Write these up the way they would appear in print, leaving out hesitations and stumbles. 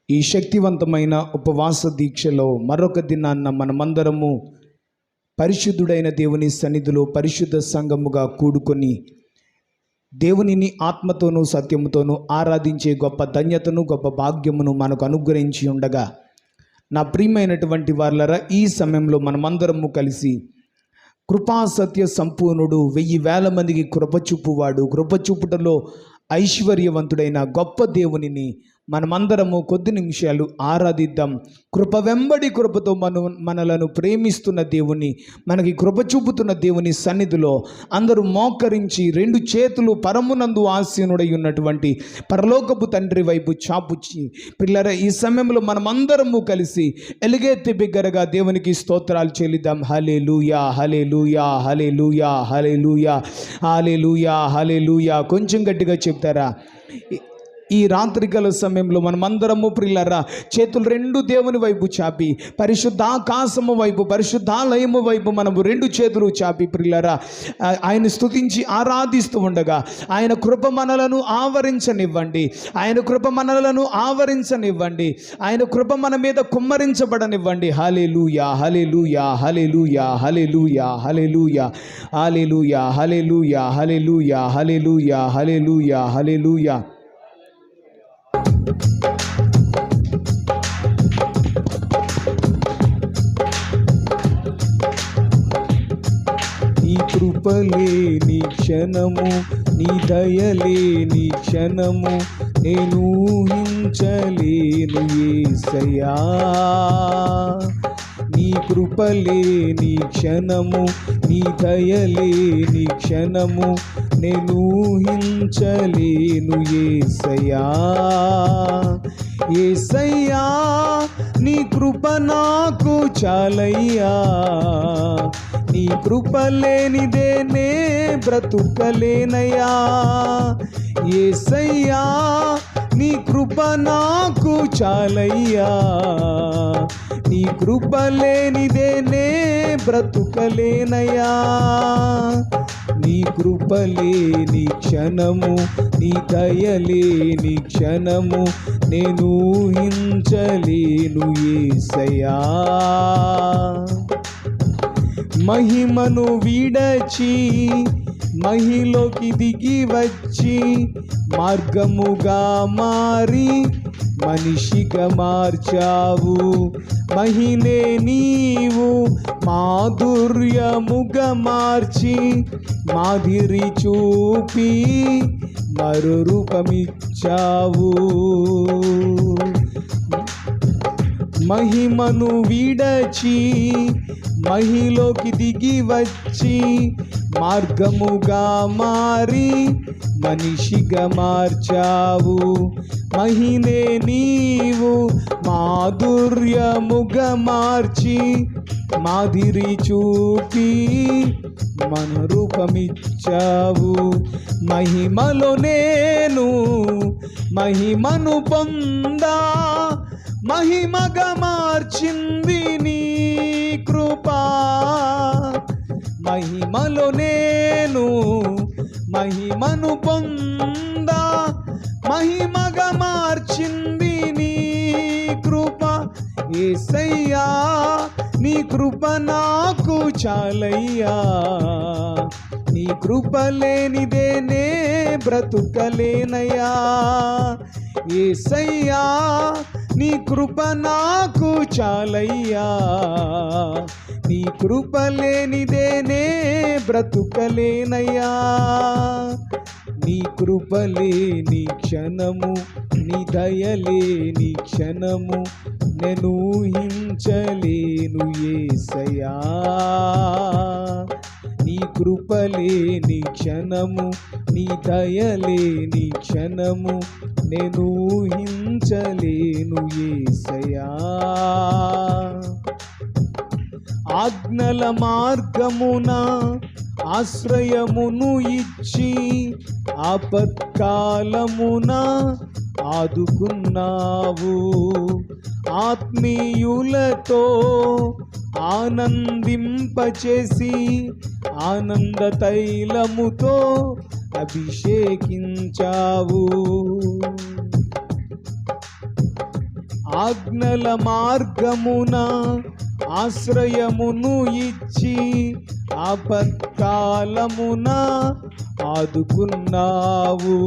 ఈ శక్తివంతమైన ఉపవాస దీక్షలో మరొక దినాన్న మనమందరము పరిశుద్ధుడైన దేవుని సన్నిధిలో పరిశుద్ధ సంఘముగా కూడుకొని దేవునిని ఆత్మతోనూ సత్యముతోనూ ఆరాధించే గొప్ప ధన్యతను గొప్ప భాగ్యమును మనకు అనుగ్రహించి ఉండగా, నా ప్రియమైనటువంటి వారలారా, ఈ సమయంలో మనమందరము కలిసి కృపా సత్య సంపూర్ణుడు 1000 మందికి కృపచూపువాడు, కృపచూపుటలో ఐశ్వర్యవంతుడైన గొప్ప దేవునిని మనమందరము కొద్ది నిమిషాలు ఆరాధిద్దాం. కృప వెంబడి కృపతో మనలను ప్రేమిస్తున్న దేవుని, మనకి కృప చూపుతున్న దేవుని సన్నిధిలో అందరూ మోకరించి 2 చేతులు పరమునందు ఆసీనుడై ఉన్నటువంటి పరలోకపు తండ్రి వైపు చాపుచ్చి, పిల్లరా, ఈ సమయంలో మనమందరము కలిసి ఎలుగెత్తి బిగ్గరగా దేవునికి స్తోత్రాలు చెల్లిద్దాం. హల్లెలూయా, హల్లెలూయా, హల్లెలూయా, హల్లెలూయా, హల్లెలూయా, హల్లెలూయా. కొంచెం గట్టిగా చెప్తారా? ఈ రాత్రికాల సమయంలో మనమందరము ప్రియులారా చేతులు 2 దేవుని వైపు చాపి, పరిశుద్ధాకాశము వైపు, పరిశుద్ధాలయము వైపు మనము 2 చేతులు చాపి ప్రియులారా ఆయన స్తుతించి ఆరాధిస్తూ ఉండగా, ఆయన కృప మనలను ఆవరించనివ్వండి, ఆయన కృప మనలను ఆవరించనివ్వండి, ఆయన కృప మన మీద కుమ్మరించబడనివ్వండి. హల్లెలూయా, హల్లెలూయా, హల్లెలూయా, హల్లెలూయా, హల్లెలూయా, హల్లెలూయా, హల్లెలూయా, హల్లెలూయా, హల్లెలూయా, హల్లెలూయా, హల్లెలూయా. నీ కృపలేని క్షణము, నీ దయలేని క్షణము నేను ఊహించలేను యేసయ్యా. నీ కృపలేని క్షణము, నీ దయలేని క్షణము నేను ఊహించలేను యేసయ్యా. యేసయ్యా, నీ కృప నాకు చాలయ్యా, నీ కృప లేనిదే నే బ్రతుకలేనయ్యా. యేసయ్యా, నీ కృప నాకు చాలయ్యా, నీ కృప లేనిదే నే బ్రతుకలేనయ్యా. నీ కృప లేని క్షణము, నీ దయలేని క్షణము నేను ఊహించలేను యేసయ్యా. మహిమను విడచి మహిలోకి దిగి వచ్చి, మార్గముగా మారి మనిషిగా మార్చావు. మహినే నీవు మాధుర్యముగా మార్చి, మాదిరి చూపి మరో రూపమిచ్చావు. మహిమను విడచి మహిలోకి దిగి వచ్చి, మార్గముగా మారి మనిషిగా మార్చావు. మహినే నీవు మాధుర్యముగా మార్చి, మాదిరి చూపి మన రూపమిచ్చావు. మహిమలో నేను మహిమను పొందా, మహిమగా మార్చింది నీ కృపా. మహిమలో నేను మహిమను పొందా, మహిమగా మార్చింది నీ కృప. యేసయ్యా, నీ కృప నాకు చాలయ్యా, నీ కృప లేనిదే నే బ్రతుకలేనయ్యా. యేసయ్యా, నీ కృప నాకు చాలయ్యా, నీ కృప లేనిదే నే బ్రతుకలేనయ్యా. నీ కృప లేని క్షణము, నీ దయలేని క్షణము నేను ఊహించలేను యేసయ్యా. నీ కృప లేని క్షణము, నీ దయలేని క్షణము నేను ఊహించలేను యేసయ్యా. ఆజ్ఞల మార్గమున ఆశ్రయమును ఇచ్చి, ఆపత్కాలమున ఆదుకున్నావు. ఆత్మీయులతో ఆనందింపచేసి, ఆనంద తైలముతో అభిషేకించావు. ఆజ్ఞల మార్గమున ఆశ్రయమును ఇచ్చి ఆపత్కాలమున ఆదుకున్నావు.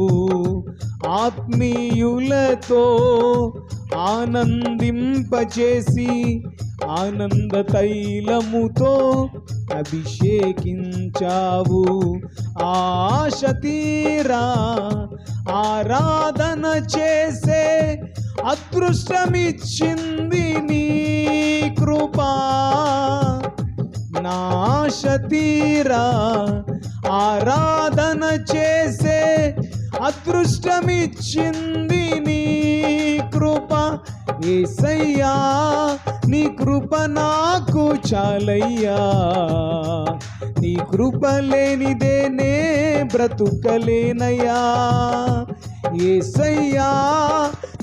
ఆత్మీయులతో ఆనందింపచేసి ఆనంద తైలముతో అభిషేకించావు. ఆశ తీరా ఆరాధన చేసే అదృష్టమిచ్చింది నీ కృపా. నాశ తీరా ఆరాధన చేసే అదృష్టమిచ్చింది నీ కృప. యేసయ్యా నీ కృప నాకు చాలయ్యా. నీ కృప లేనిదే నే బ్రతుకలేనయ్యా. యేసయ్యా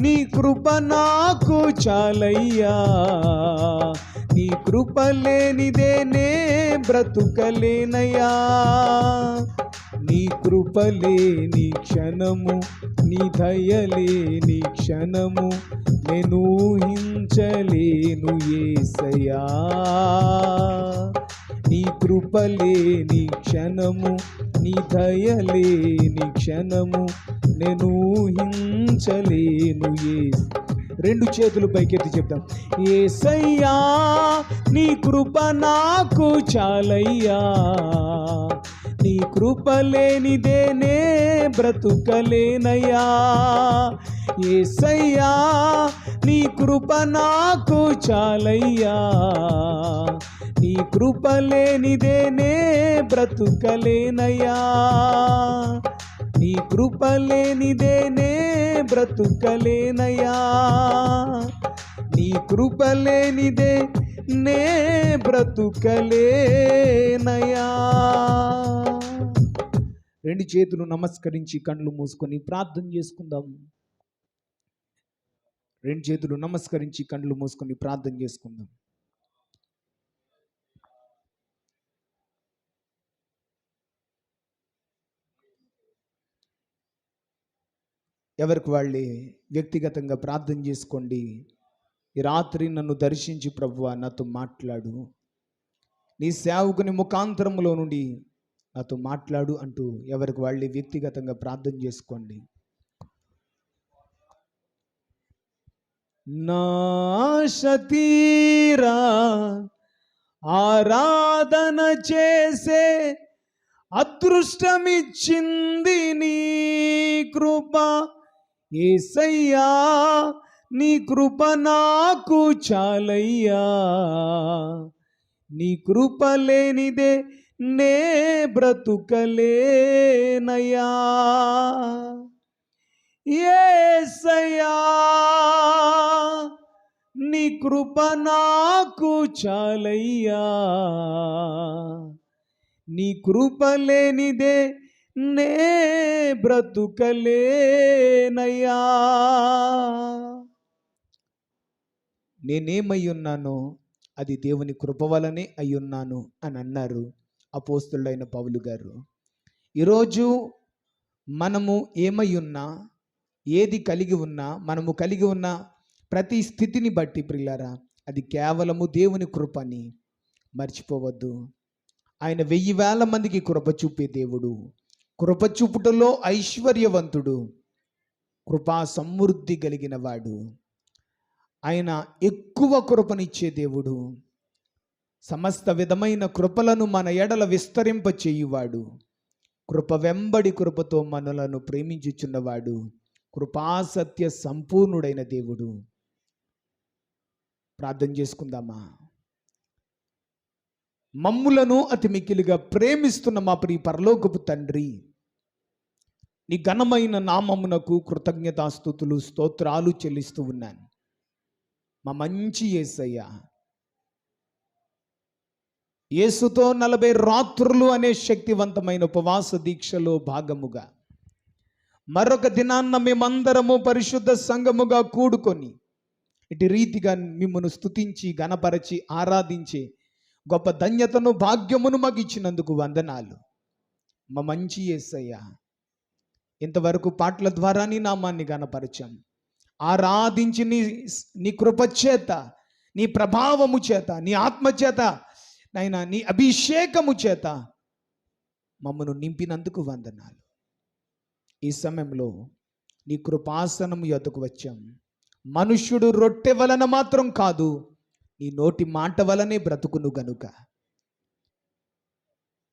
నీ కృప నాకు చాలయ్యా. నీ కృప లేనిదే నే బ్రతుకలేనయ్యా. నీ కృప లేని క్షణము, నీ దయలేని క్షణము నేను ఊహించలేను యేసయ్యా. నీ కృప లేని క్షణము, నీ దయలేని క్షణము నేను ఊహించలేను యేసు. రెండు చేతులు పైకెత్తి చెప్తాం. యేసయ్యా నీ కృప నాకు చాలయ్యా. నీ కృప లేనిదే నే బ్రతుకలేనయ్యా. యేసయ్యా నీ కృప నాకు చాలయ్యా. నీ కృప లేనిదే నే బ్రతుకలేనయ్యా. నీ కృప లేనిదే నే బ్రతుకలేనయ్యా. నీ కృప లేనిదే నే బ్రతుకలేనయ్యా. రెండు చేతులు నమస్కరించి కళ్ళు మూసుకొని ప్రార్థన చేసుకుందాం. రెండు చేతులు నమస్కరించి కళ్ళు మూసుకొని ప్రార్థన చేసుకుందాం. ఎవరికి వాళ్ళే వ్యక్తిగతంగా ప్రార్థన చేసుకోండి. ఈ రాత్రి నన్ను దర్శించి ప్రభువా నాతో మాట్లాడు, నీ సేవకుని ముఖాంతరములో నుండి నాతో మాట్లాడు అంటూ ఎవరికి వాళ్ళే వ్యక్తిగతంగా ప్రార్థన చేసుకోండి. నాశ తీరా ఆరాధన చేసే అదృష్టమిచ్చింది నీ కృప. యేసయ్యా నీ కృప నాకు చాలయ్యా. నీ కృప లేనిదే నే బ్రతుకలేనయ్యా. యేసయ్యా నీ కృప నాకు చాలయ్యా. నీ కృప లేనిదే నే బ్రతుకలేనయ్యా. నేనేమై ఉన్నానో అది దేవుని కృప వలనే అయ్యున్నాను అని అన్నారు అపోస్తలుడైన పౌలు గారు. ఈరోజు మనము ఏమై ఉన్నా, ఏది కలిగి ఉన్నా, మనము కలిగి ఉన్న ప్రతి స్థితిని బట్టి ప్రియులారా అది కేవలము దేవుని కృపని మర్చిపోవద్దు. ఆయన 1000 మందికి కృప చూపే దేవుడు, కృప చూపుటలో ఐశ్వర్యవంతుడు, కృపా సమృద్ధి కలిగిన వాడు. ఆయన ఎక్కువ కృపనిచ్చే దేవుడు, సమస్త విధమైన కృపలను మన ఎడల విస్తరింప చేయువాడు, కృప వెంబడి కృపతో మనలను ప్రేమించుచున్నవాడు, కృపాసత్య సంపూర్ణుడైన దేవుడు. ప్రార్థన చేసుకుందామా. మమ్ములను అతి మిక్కిలిగా ప్రేమిస్తున్న మా ప్రియ పరలోకపు తండ్రి, నీ ఘనమైన నామమునకు కృతజ్ఞతాస్తుతులు స్తోత్రాలు చెల్లిస్తూ ఉన్నాను. మా మంచి యేసయ్య, యేసుతో 40 రాత్రులు అనే శక్తివంతమైన ఉపవాస దీక్షలో భాగముగా మరొక దినాన్న మేమందరము పరిశుద్ధ సంఘముగా కూడుకొని ఇటు రీతిగా మిమ్మల్ని స్తుతించి గణపరచి ఆరాధించే గొప్ప ధన్యతను భాగ్యమును మాకు ఇచ్చినందుకు వందనాలు. మా మంచి యేసయ్య, ఇంతవరకు పాటల ద్వారా నీ నామాన్ని గణపరిచాం, ఆరాధించి నీ కృపచేత, నీ ప్రభావము చేత, నీ ఆత్మచేత, నాయనా నీ అభిషేకము చేత మమ్మను నింపినందుకు వందనాలు. ఈ సమయంలో నీ కృపాసనము యొద్దకు వచ్చాం. మనుష్యుడు రొట్టె వలన మాత్రం కాదు, నీ నోటి మాట వలనే బ్రతుకును గనుక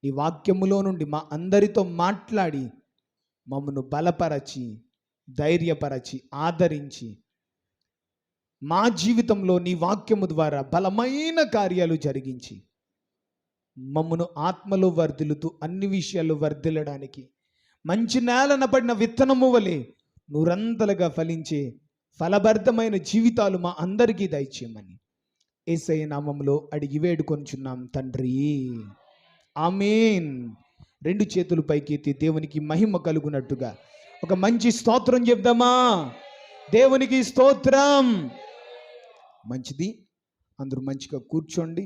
నీ వాక్యములో నుండి మా అందరితో మాట్లాడి మమ్మను బలపరచి, ధైర్యపరచి, ఆదరించి మా జీవితంలో నీ వాక్యము ద్వారా బలమైన కార్యాలు జరిగించి మమ్మను ఆత్మలో వర్ధిల్లుతూ అన్ని విషయాలు వర్ధిల్లడానికి మంచి నేలన పడిన విత్తనము వలె నూరంతలుగా ఫలించే ఫలభరితమైన జీవితాలు మా అందరికీ దయచేయమని యేసయ్య నామములో అడిగి వేడుకొనుచున్నాం తండ్రి, ఆమేన్. రెండు చేతులు పైకెత్తి దేవునికి మహిమ కలుగునట్టుగా ఒక మంచి స్తోత్రం చెప్దామా? దేవునికి స్తోత్రం. మంచిది, అందరూ మంచిగా కూర్చోండి.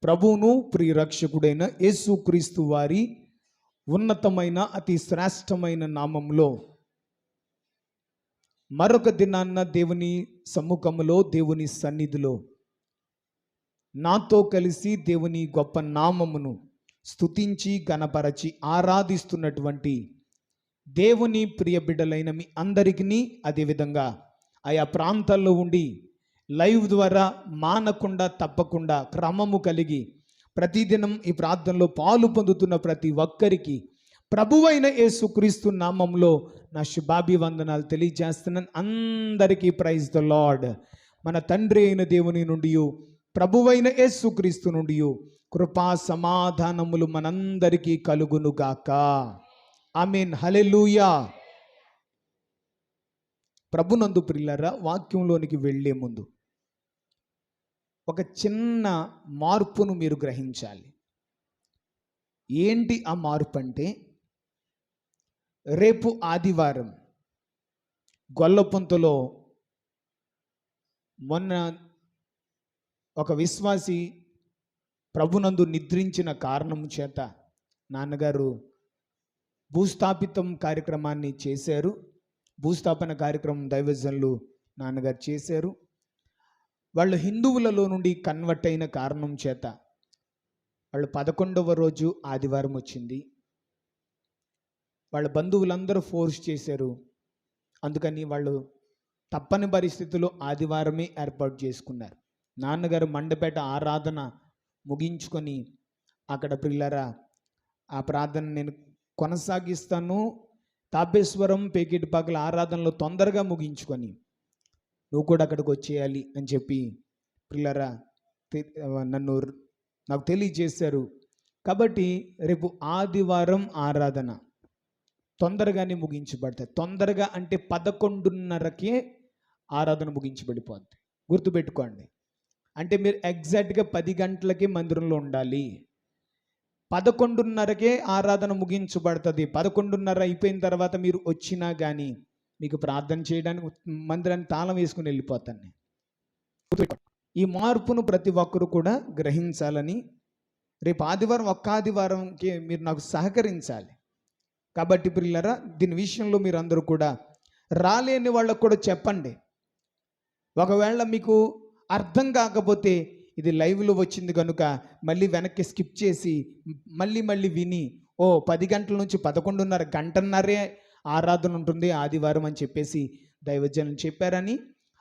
ప్రభువును ప్రియరక్షకుడైన యేసుక్రీస్తు వారి ఉన్నతమైన అతి శ్రేష్టమైన నామములో మరొక దినాన్న దేవుని సమ్ముఖములో, దేవుని సన్నిధిలో నాతో కలిసి దేవుని గొప్ప నామమును స్తుతించి గణపరచి ఆరాధిస్తున్నటువంటి దేవుని ప్రియ బిడ్డలైన మీ అందరికీ, అదేవిధంగా ఆయా ప్రాంతాల్లో ఉండి లైవ్ ద్వారా మానకుండా తప్పకుండా క్రమము కలిగి ప్రతిదినం ఈ ప్రార్థనలో పాలు పొందుతున్న ప్రతి ఒక్కరికి ప్రభువైన యేసుక్రీస్తు నామంలో నా శుభాభివందనాలు తెలియజేస్తున్నాను. అందరికీ ప్రైజ్ ద లార్డ్. మన తండ్రి అయిన దేవుని నుండి, ప్రభువైన యేసుక్రీస్తు నుండి కృపా సమాధానములు మనందరికీ కలుగునుగాక. ఆమేన్, హల్లెలూయా. ప్రభునందు ప్రియులారా, వాక్యంలోనికి వెళ్ళే ముందు ఒక చిన్న మార్పును మీరు గ్రహించాలి. ఏంటి ఆ మార్పు అంటే, రేపు ఆదివారం గొల్లపొంతలో మొన్న ఒక విశ్వాసి ప్రభునందు నిద్రించిన కారణం చేత నాన్నగారు భూస్థాపితం కార్యక్రమాన్ని చేశారు. భూస్థాపన కార్యక్రమం దైవజనులు నాన్నగారు చేశారు. వాళ్ళు హిందువులలో నుండి కన్వర్ట్ అయిన కారణం చేత వాళ్ళు 11వ రోజు ఆదివారం వచ్చింది. వాళ్ళ బంధువులందరూ ఫోర్స్ చేశారు. అందుకని వాళ్ళు తప్పని పరిస్థితుల్లో ఆదివారమే ఏర్పాటు చేసుకున్నారు. నాన్నగారు మండపేట ఆరాధన ముగించుకొని అక్కడ పిల్లరా ఆ ప్రార్థన నేను కొనసాగిస్తాను, తాపేశ్వరం పేకిటిపాకల ఆరాధనలో తొందరగా ముగించుకొని నువ్వు కూడా అక్కడికి వచ్చేయాలి అని చెప్పి పిల్లరా నాకు తెలియజేశారు. కాబట్టి రేపు ఆదివారం ఆరాధన తొందరగానే ముగించబడతాయి. తొందరగా అంటే 11:30కే ఆరాధన ముగించబడిపోద్ది. గుర్తుపెట్టుకోండి. అంటే మీరు ఎగ్జాక్ట్గా 10 గంటలకే మందిరంలో ఉండాలి. 11:30కే ఆరాధన ముగించబడుతుంది. 11:30 అయిపోయిన తర్వాత మీరు వచ్చినా కానీ మీకు ప్రార్థన చేయడానికి మందిరాన్ని తాళం వేసుకుని వెళ్ళిపోతాను. ఈ మార్పును ప్రతి ఒక్కరు కూడా గ్రహించాలని, రేపు ఆదివారం ఒక్క ఆదివారంకి మీరు నాకు సహకరించాలి. కాబట్టి పిల్లరా, దీని విషయంలో మీరు అందరూ కూడా రాలేని వాళ్ళకు కూడా చెప్పండి. ఒకవేళ మీకు అర్థం కాకపోతే ఇది లైవ్లో వచ్చింది కనుక మళ్ళీ వెనక్కి స్కిప్ చేసి మళ్ళీ విని 10 గంటల నుంచి 11:30 గంటన్నరే ఆరాధన ఉంటుంది ఆదివారం అని చెప్పేసి దైవజనులు చెప్పారని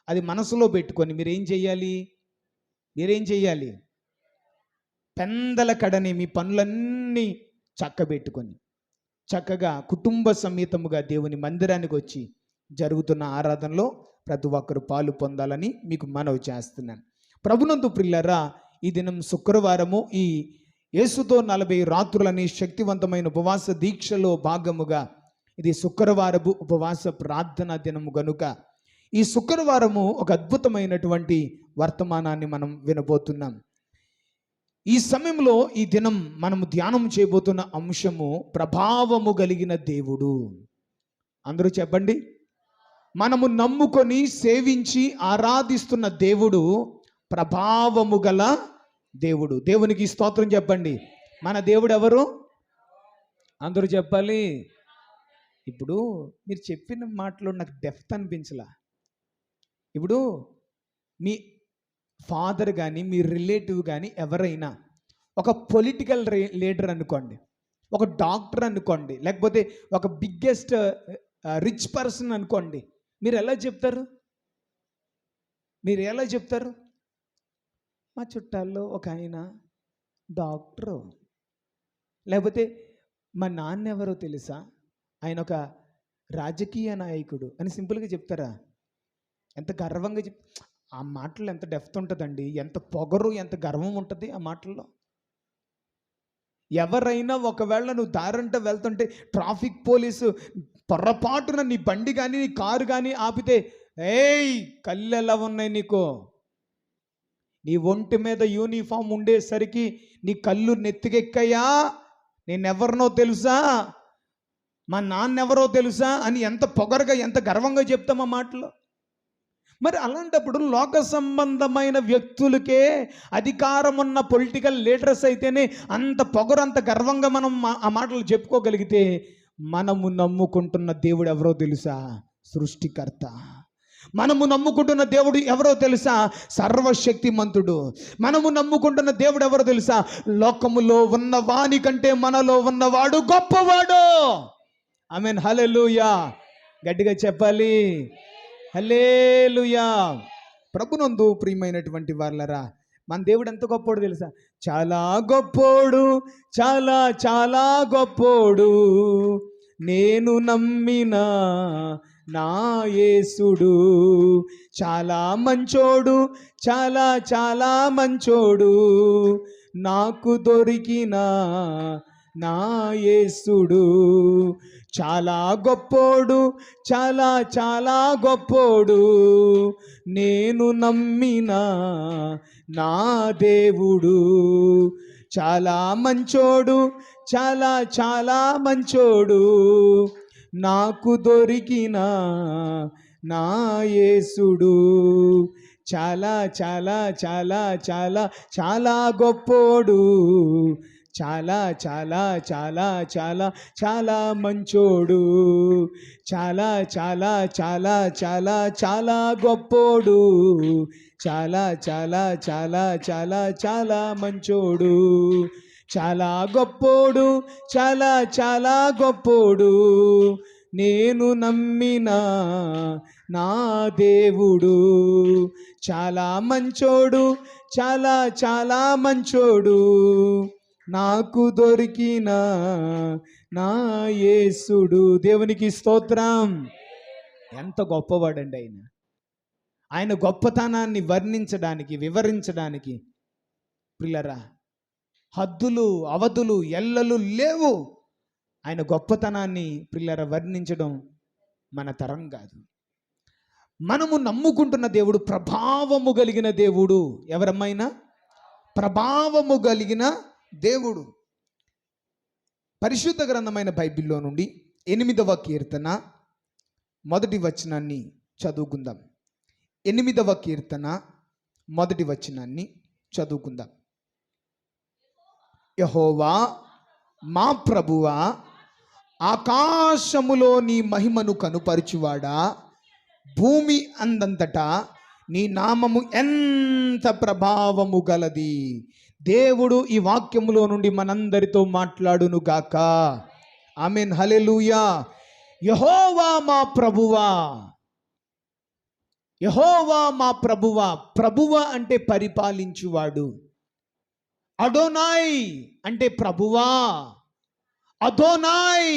అది మనసులో పెట్టుకొని మీరేం చేయాలి? పెందల కడని మీ పనులన్నీ చక్కబెట్టుకొని చక్కగా కుటుంబ సమేతముగా దేవుని మందిరానికి వచ్చి జరుగుతున్న ఆరాధనలో ప్రతి ఒక్కరు పాలు పొందాలని మీకు మనవి చేస్తున్నాను. ప్రభునందు ప్రియులారా, ఈ దినం శుక్రవారము, ఈ యేసుతో 40 రాత్రులని శక్తివంతమైన ఉపవాస దీక్షలో భాగముగా ఇది శుక్రవారపు ఉపవాస ప్రార్థనా దినము గనుక ఈ శుక్రవారము ఒక అద్భుతమైనటువంటి వర్తమానాన్ని మనం వినబోతున్నాం. ఈ సమయంలో ఈ దినం మనము ధ్యానం చేయబోతున్న అంశము ప్రభావము కలిగిన దేవుడు. అందరూ చెప్పండి. మనము నమ్ముకొని సేవించి ఆరాధిస్తున్న దేవుడు ప్రభావము గల దేవుడు. దేవునికి స్తోత్రం చెప్పండి. మన దేవుడు ఎవరు? అందరూ చెప్పాలి. ఇప్పుడు మీరు చెప్పిన మాటలో నాకు డెప్త్ అనిపించలా. ఇప్పుడు మీ ఫాదర్ కానీ మీ రిలేటివ్ కానీ ఎవరైనా ఒక పొలిటికల్ లీడర్ అనుకోండి, ఒక డాక్టర్ అనుకోండి, లేకపోతే ఒక బిగ్గెస్ట్ రిచ్ పర్సన్ అనుకోండి, మీరు ఎలా చెప్తారు? మా చుట్టాల్లో ఒక ఆయన డాక్టరు, లేకపోతే మా నాన్న ఎవరో తెలుసా, ఆయన ఒక రాజకీయ నాయకుడు అని సింపుల్గా చెప్తారా? ఎంత గర్వంగా ఆ మాటల్లో ఎంత డెప్త్ ఉంటుందండి, ఎంత పొగరు, ఎంత గర్వం ఉంటుంది ఆ మాటల్లో. ఎవరైనా ఒకవేళ నువ్వు దారంట వెళ్తుంటే ట్రాఫిక్ పోలీసు పొరపాటున నీ బండి కానీ నీ కారు కానీ ఆపితే, ఏయ్ కళ్ళు ఎలా ఉన్నాయి నీకు, నీ ఒంటి మీద యూనిఫామ్ ఉండేసరికి నీ కళ్ళు నెత్తికెక్కయ్యా, నేనెవరినో తెలుసా, మా నాన్నెవరో తెలుసా అని ఎంత పొగరగా ఎంత గర్వంగా చెప్తాం ఆ మాటలో. మరి అలాంటప్పుడు లోక సంబంధమైన వ్యక్తులకే అధికారం ఉన్న పొలిటికల్ లీడర్స్ అయితేనే అంత పొగరు అంత గర్వంగా మనం ఆ మాటలు చెప్పుకోగలిగితే, మనము నమ్ముకుంటున్న దేవుడు ఎవరో తెలుసా? సృష్టికర్త. మనము నమ్ముకుంటున్న దేవుడు ఎవరో తెలుసా? సర్వశక్తిమంతుడు. మనము నమ్ముకుంటున్న దేవుడు ఎవరో తెలుసా? లోకములో ఉన్న వాని కంటే మనలో ఉన్నవాడు గొప్పవాడు. ఆమేన్, హల్లెలూయా. గట్టిగా చెప్పాలి, హల్లెలూయా. ప్రభునందు ప్రియమైనటువంటి వాళ్ళరా, మన దేవుడు ఎంత గొప్పోడు తెలుసా? చాలా గొప్పోడు, చాలా చాలా గొప్పోడు, నేను నమ్మిన నా యేసుడు. చాలా మంచోడు, చాలా చాలా మంచోడు, నాకు దొరికిన నా యేసుడు. చాలా గొప్పోడు, చాలా చాలా గొప్పోడు, నేను నమ్మిన నా దేవుడు. చాలా మంచోడు, చాలా చాలా మంచోడు, నాకు దొరికిన నా యేసుడు. చాలా చాలా చాలా చాలా చాలా గొప్పోడు, చాలా చాలా చాలా చాలా చాలా మంచోడు. చాలా చాలా చాలా చాలా చాలా గొప్పోడు, చాలా చాలా చాలా చాలా చాలా మంచోడు. చాలా గొప్పోడు, చాలా చాలా గొప్పోడు, నేను నమ్మిన నా దేవుడు. చాలా మంచోడు, చాలా చాలా మంచోడు, నాకు దొరికిన నా యేసుడు. దేవునికి స్తోత్రం. ఎంత గొప్పవాడండి ఆయన. ఆయన గొప్పతనాన్ని వర్ణించడానికి వివరించడానికి ప్రియులారా హద్దులు అవధులు ఎల్లలు లేవు. ఆయన గొప్పతనాన్ని ప్రియులారా వర్ణించడం మన తరం కాదు. మనము నమ్ముకుంటున్న దేవుడు ప్రభావము కలిగిన దేవుడు. ఎవరమ్మైనా ప్రభావము కలిగిన దేవుడు. పరిశుద్ధ గ్రంథమైన బైబిల్లో నుండి 8వ కీర్తన మొదటి వచనాన్ని చదువుకుందాం. 8వ కీర్తన మొదటి వచనాన్ని చదువుకుందాం. యెహోవా మా ప్రభువా, ఆకాశములో నీ మహిమను కనుపరుచువాడా, భూమి అందంతటా నీ నామము ఎంత ప్రభావము గలది. దేవుడు ఈ వాక్యములో నుండి మనందరితో మాట్లాడును గాక. ఆమేన్, హల్లెలూయా. యెహోవా మా ప్రభువా, యెహోవా మా ప్రభువా. ప్రభువ అంటే పరిపాలించువాడు. అడోనాయ్ అంటే ప్రభువా. అదోనాయ్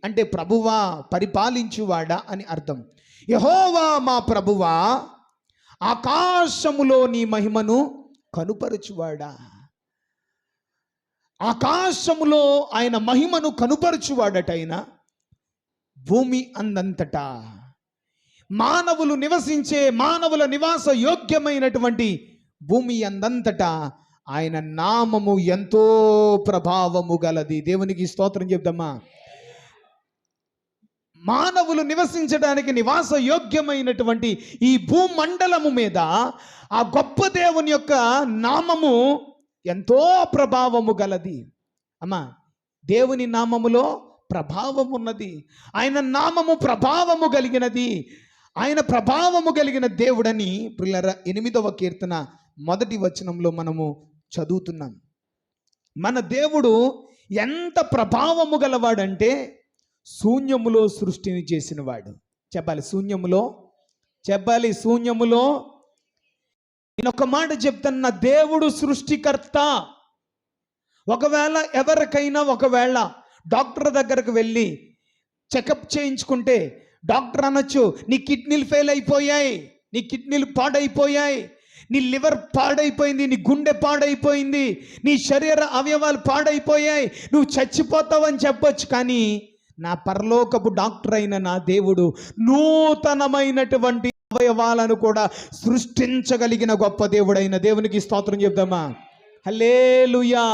అంటే ప్రభువా, పరిపాలించువాడా అని అర్థం. యెహోవా మా ప్రభువా, ఆకాశములో నీ మహిమను కనుపరచువాడా. ఆకాశములో ఆయన మహిమను కనుపరచువాడటైన భూమి అందంతటా మానవులు నివసించే మానవుల నివాస యోగ్యమైనటువంటి భూమి అందంతటా ఆయన నామము ఎంతో ప్రభావము గలది. దేవునికి స్తోత్రం చెప్దామా. మానవులు నివసించడానికి నివాస యోగ్యమైనటువంటి ఈ భూమండలము మీద ఆ గొప్ప దేవుని యొక్క నామము ఎంతో ప్రభావము గలది. అమ్మా, దేవుని నామములో ప్రభావం ఉన్నది. ఆయన నామము ప్రభావము కలిగినది. ఆయన ప్రభావము కలిగిన దేవుడని ప్రియులారా 8వ కీర్తన 1వ వచనంలో మనము చదువుతున్నాం. మన దేవుడు ఎంత ప్రభావము గలవాడంటే శూన్యములో సృష్టిని చేసినవాడు. చెప్పాలి శూన్యములో. నేను ఒక మాట చెప్తాను, దేవుడు సృష్టికర్త. ఒకవేళ డాక్టర్ దగ్గరకు వెళ్ళి చెకప్ చేయించుకుంటే డాక్టర్ అనొచ్చు, నీ కిడ్నీలు ఫెయిల్ అయిపోయాయి, నీ కిడ్నీలు పాడైపోయాయి, నీ లివర్ పాడైపోయింది, నీ గుండె పాడైపోయింది, నీ శరీర అవయవాలు పాడైపోయాయి, నువ్వు చచ్చిపోతావని చెప్పొచ్చు. కానీ నా పరలోకపు డాక్టర్ అయిన నా దేవుడు నూతనమైనటువంటి అవయవాలను కూడా సృష్టించగలిగిన గొప్ప దేవుడైన దేవునికి స్తోత్రం చెప్దామా? హల్లెలూయా.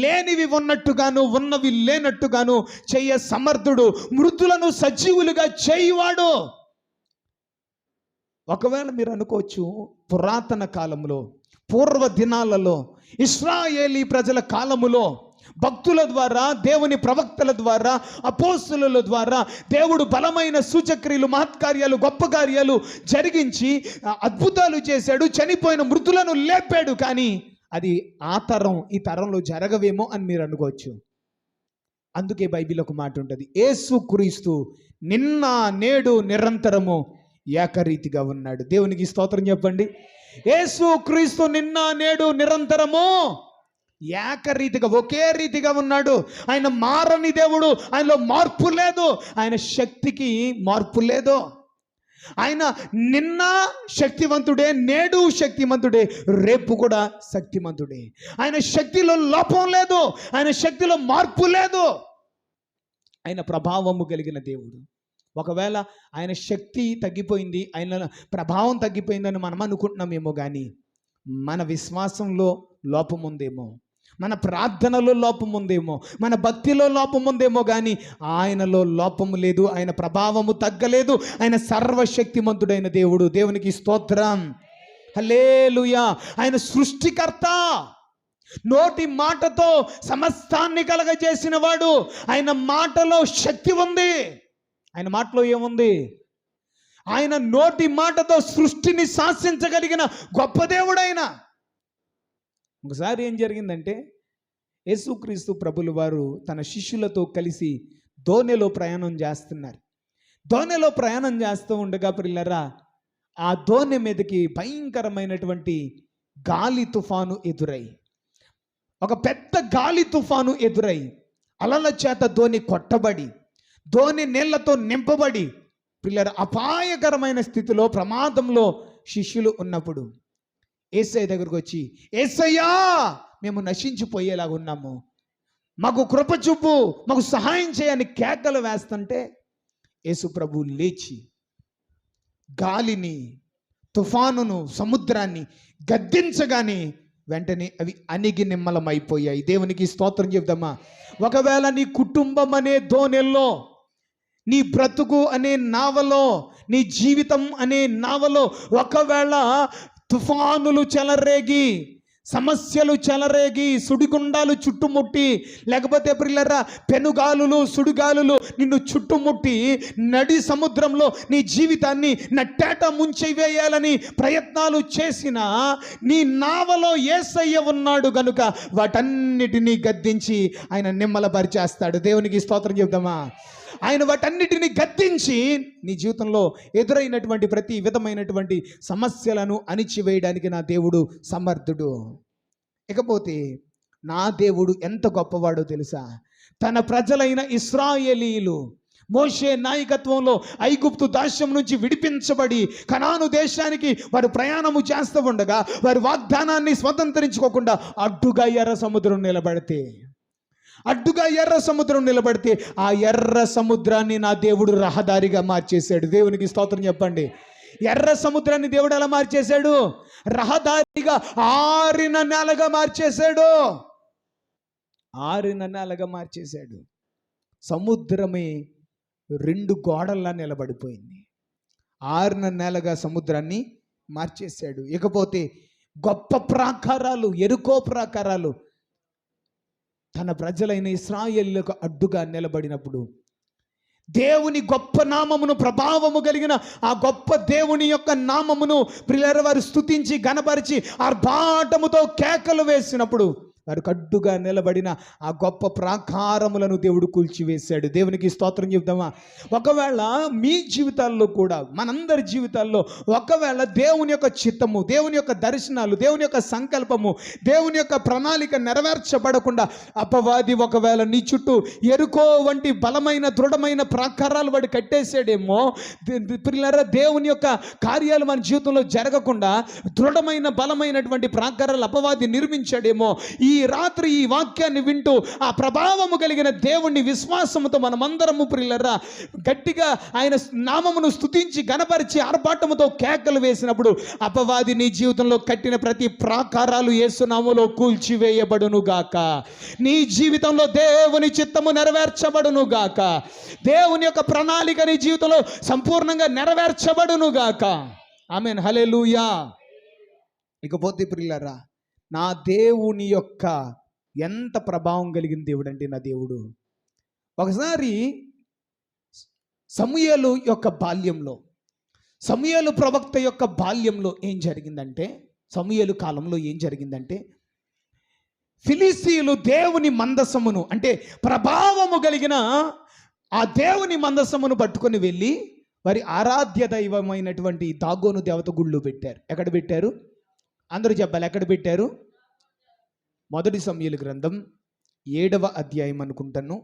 లేనివి ఉన్నట్టుగాను ఉన్నవి లేనట్టుగాను చెయ్య సమర్థుడు, మృతులను సజీవులుగా చేయువాడు. ఒకవేళ మీరు అనుకోవచ్చు, పురాతన కాలంలో, పూర్వ దినాలలో, ఇశ్రాయేలీ ప్రజల కాలములో భక్తుల ద్వారా, దేవుని ప్రవక్తల ద్వారా, అపోస్తుల ద్వారా దేవుడు బలమైన సూచక్రియలు, మహత్కార్యాలు, గొప్ప కార్యాలు జరిగించి అద్భుతాలు చేశాడు, చనిపోయిన మృతులను లేపాడు. కానీ అది ఆ తరం ఈ తరంలో జరగవేమో అని మీరు అనుకోవచ్చు. అందుకే బైబిల్ ఒక మాట ఉంటుంది, యేసుక్రీస్తు నిన్న నేడు నిరంతరము ఏకరీతిగా ఉన్నాడు. దేవునికి స్తోత్రం చెప్పండి. యేసుక్రీస్తు నిన్న నేడు నిరంతరము ఏకరీతిగా, ఒకే రీతిగా ఉన్నాడు. ఆయన మారని దేవుడు, ఆయనలో మార్పు లేదు, ఆయన శక్తికి మార్పు లేదు. ఆయన నిన్న శక్తివంతుడే, నేడు శక్తిమంతుడే, రేపు కూడా శక్తిమంతుడే. ఆయన శక్తిలో లోపం లేదు, ఆయన శక్తిలో మార్పు లేదు. ఆయన ప్రభావము కలిగిన దేవుడు. ఒకవేళ ఆయన శక్తి తగ్గిపోయింది, ఆయన ప్రభావం తగ్గిపోయిందని మనం అనుకుంటున్నామేమో, కానీ మన విశ్వాసంలో లోపం ఉందేమో, మన ప్రార్థనలో లోపం ఉందేమో, మన భక్తిలో లోపం ఉందేమో, కానీ ఆయనలో లోపము లేదు, ఆయన ప్రభావము తగ్గలేదు. ఆయన సర్వశక్తిమంతుడైన దేవుడు. దేవునికి స్తోత్రం. హల్లెలూయా. ఆయన సృష్టికర్త, నోటి మాటతో సమస్తాన్ని కలగజేసిన వాడు. ఆయన మాటలో శక్తి ఉంది. ఆయన మాటలో ఏముంది? ఆయన నోటి మాటతో సృష్టిని శాసించగలిగిన గొప్ప దేవుడైన. ఒకసారి ఏం జరిగిందంటే, యేసుక్రీస్తు ప్రభులు వారు తన శిష్యులతో కలిసి దోణిలో ప్రయాణం చేస్తున్నారు. దోణిలో ప్రయాణం చేస్తూ ఉండగా ప్రియులారా, ఆ దోణి మీదకి భయంకరమైనటువంటి గాలి తుఫాను ఎదురై, ఒక పెద్ద గాలి తుఫాను ఎదురై, అలల చేత దోణి కొట్టబడి, దోణి నీళ్లతో నింపబడి, పిల్లల అపాయకరమైన స్థితిలో, ప్రమాదంలో శిష్యులు ఉన్నప్పుడు యేసయ్య దగ్గరకు వచ్చి, యేసయ్యా, మేము నశించిపోయేలాగా ఉన్నాము, మాకు కృప చూపు, మాకు సహాయం చేయని కేకలు వేస్తుంటే యేసు ప్రభు లేచి గాలిని, తుఫానును, సముద్రాన్ని గద్దించగానే వెంటనే అవి అణిగి నిమ్మలమైపోయాయి. దేవునికి స్తోత్రం చెప్దామా? ఒకవేళ నీ కుటుంబం అనే దోణెల్లో, నీ బ్రతుకు అనే నావలో, నీ జీవితం అనే నావలో ఒకవేళ తుఫానులు చెలరేగి, సమస్యలు చెలరేగి, సుడిగుండాలు చుట్టుముట్టి, లేకపోతే ప్రియులారా పెనుగాలులు, సుడిగాలులు నిన్ను చుట్టుముట్టి నడి సముద్రంలో నీ జీవితాన్ని నట్టేట ముంచివేయాలని ప్రయత్నాలు చేసిన నీ నావలో యేసయ్య ఉన్నాడు గనుక వాటన్నిటినీ గద్దించి ఆయన నిమ్మలపరిచేస్తాడు. దేవునికి స్తోత్రం చెప్దామా? ఆయన వాటన్నిటిని గద్దించి నీ జీవితంలో ఎదురైనటువంటి ప్రతి విధమైనటువంటి సమస్యలను అణిచివేయడానికి నా దేవుడు సమర్థుడు. ఇకపోతే నా దేవుడు ఎంత గొప్పవాడో తెలుసా? తన ప్రజలైన ఇశ్రాయేలీయులు మోషే నాయకత్వంలో ఐగుప్తు దాస్యం నుంచి విడిపించబడి కనాను దేశానికి వారు ప్రయాణము చేస్తూ ఉండగా, వారి వాగ్దానాన్ని స్వతంత్రించుకోకుండా అడ్డుగా ఎర్ర సముద్రం నిలబడితే, ఆ ఎర్ర సముద్రాన్ని నా దేవుడు రహదారిగా మార్చేశాడు. దేవునికి స్తోత్రం చెప్పండి. ఎర్ర సముద్రాన్ని దేవుడు ఎలా మార్చేశాడు? రహదారిగా ఆరిన నేలగా మార్చేశాడు. ఆరిన నేలగా మార్చేశాడు. సముద్రమే 2 గోడల్లా నిలబడిపోయింది. ఆరిన నేలగా సముద్రాన్ని మార్చేశాడు. ఇకపోతే గొప్ప ప్రాకారాలు, ఎరుకో ప్రాకారాలు, తన ప్రజలైన ఇశ్రాయేలులకు అడ్డుగా నిలబడినప్పుడు దేవుని గొప్ప నామమును, ప్రభావము కలిగిన ఆ గొప్ప దేవుని యొక్క నామమును ప్రియులారా వారు స్తుతించి గణపరిచి ఆర్భాటముతో కేకలు వేసినప్పుడు వారికి అడ్డుగా నిలబడిన ఆ గొప్ప ప్రాకారములను దేవుడు కూల్చివేశాడు. దేవునికి స్తోత్రం చెప్దామా? ఒకవేళ మీ జీవితాల్లో కూడా, మనందరి జీవితాల్లో ఒకవేళ దేవుని యొక్క చిత్తము, దేవుని యొక్క దర్శనాలు, దేవుని యొక్క సంకల్పము, దేవుని యొక్క ప్రణాళిక నెరవేర్చబడకుండా అపవాది ఒకవేళ నీ చుట్టూ ఎరుకో వంటి బలమైన దృఢమైన ప్రాకారాలు వాడు కట్టేసాడేమో, ప్రియులారా దేవుని యొక్క కార్యాలు మన జీవితంలో జరగకుండా దృఢమైన బలమైనటువంటి ప్రాకారాలు అపవాది నిర్మించాడేమో, ఈ రాత్రి ఈ వాక్యాన్ని వింటూ ఆ ప్రభావము కలిగిన దేవుణ్ణి విశ్వాసముతో మనమందరము ప్రియులారా గట్టిగా ఆయన నామమును స్తుతించి గణపరిచి ఆర్భాటముతో కేకలు వేసినప్పుడు అపవాది నీ జీవితంలో కట్టిన ప్రతి ప్రాకారాలు యేసు నామములో కూల్చివేయబడును గాక. నీ జీవితంలో దేవుని చిత్తము నెరవేర్చబడును గాక. దేవుని యొక్క ప్రణాళిక నీ జీవితంలో సంపూర్ణంగా నెరవేర్చబడును గాక. ఆమేన్, హల్లెలూయా. ఇకపోతే ప్రియులారా, నా దేవుని యొక్క ఎంత ప్రభావం కలిగిన దేవుడు అంటే నా దేవుడు. ఒకసారి సమూయేలు యొక్క బాల్యంలో, సమూయేలు ప్రవక్త యొక్క బాల్యంలో ఏం జరిగిందంటే, సమూయేలు కాలంలో ఏం జరిగిందంటే, ఫిలిస్తీయులు దేవుని మందసమును అంటే ప్రభావము కలిగిన ఆ దేవుని మందసమును పట్టుకొని వెళ్ళి వారి ఆరాధ్య దైవమైనటువంటి దాగోను దేవత గుళ్ళు పెట్టారు. ఎక్కడ పెట్టారు? అందరూ చెప్పాలి, ఎక్కడ పెట్టారు? మొదటి సమూయేలు గ్రంథం 7వ అధ్యాయం అనుకుంటాను.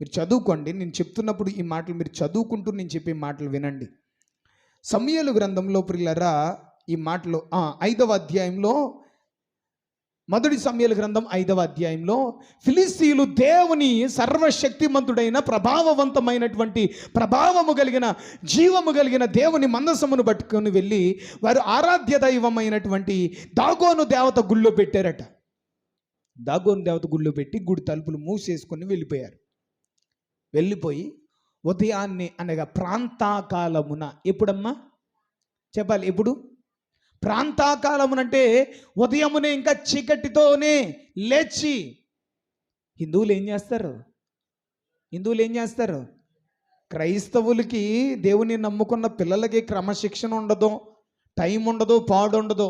మీరు చదువుకోండి, నేను చెప్తున్నప్పుడు ఈ మాటలు మీరు చదువుకుంటూ నేను చెప్పే మాటలు వినండి. సమూయేలు గ్రంథంలో ప్రియులారా ఈ మాటలు 5వ అధ్యాయంలో, మొదటి సమూయేలు గ్రంథం 5వ అధ్యాయంలో ఫిలిస్తీయులు దేవుని సర్వశక్తిమంతుడైన ప్రభావవంతమైనటువంటి ప్రభావము కలిగిన జీవము కలిగిన దేవుని మందసమును పట్టుకొని వెళ్ళి వారు ఆరాధ్య దైవమైనటువంటి దాగోను దేవత గుళ్ళో పెట్టారట. దాగోను దేవత గుళ్ళో పెట్టి గుడి తలుపులు మూసేసుకొని వెళ్ళిపోయారు. వెళ్ళిపోయి ఉదయాన్నే అనగా ప్రాంతాకాలమున, ఎప్పుడమ్మా చెప్పాలి, ఎప్పుడు? ప్రాంతాకాలమునంటే ఉదయమునే ఇంకా చీకటితోనే లేచి హిందువులు ఏం చేస్తారు? క్రైస్తవులకి, దేవుని నమ్ముకున్న పిల్లలకి క్రమశిక్షణ ఉండదు, టైం ఉండదు, పాడు ఉండదు.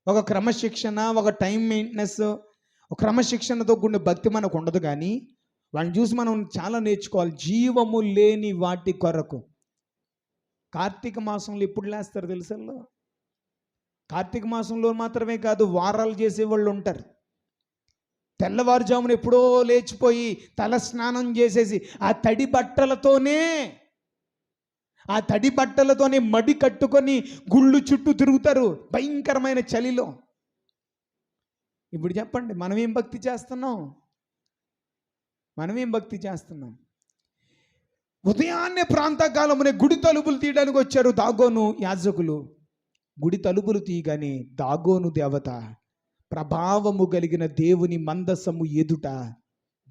ఒక క్రమశిక్షణ, ఒక టైం మెయింటెనెన్స్, ఒక క్రమశిక్షణతో కూడిన భక్తి మనకు ఉండదు. కానీ వాళ్ళని చూసి మనం చాలా నేర్చుకోవాలి. జీవము లేని వాటి కొరకు కార్తీక మాసంలో ఎప్పుడు లేస్తారు తెలుసా? కార్తీక మాసంలో మాత్రమే కాదు, వారాలు చేసేవాళ్ళు ఉంటారు. తెల్లవారుజామున ఎప్పుడో లేచిపోయి తల స్నానం చేసేసి ఆ తడి బట్టలతోనే మడి కట్టుకొని గుళ్ళు చుట్టూ తిరుగుతారు భయంకరమైన చలిలో. ఇప్పుడు చెప్పండి, మనమేం భక్తి చేస్తున్నాం? ఉదయాన్నే ప్రాంతకాలమునే గుడి తలుపులు తీయడానికి వచ్చారు దాగోను యాజకులు. గుడి తలుపులు తీయగానే దాగోను దేవత ప్రభావము కలిగిన దేవుని మందసము ఎదుట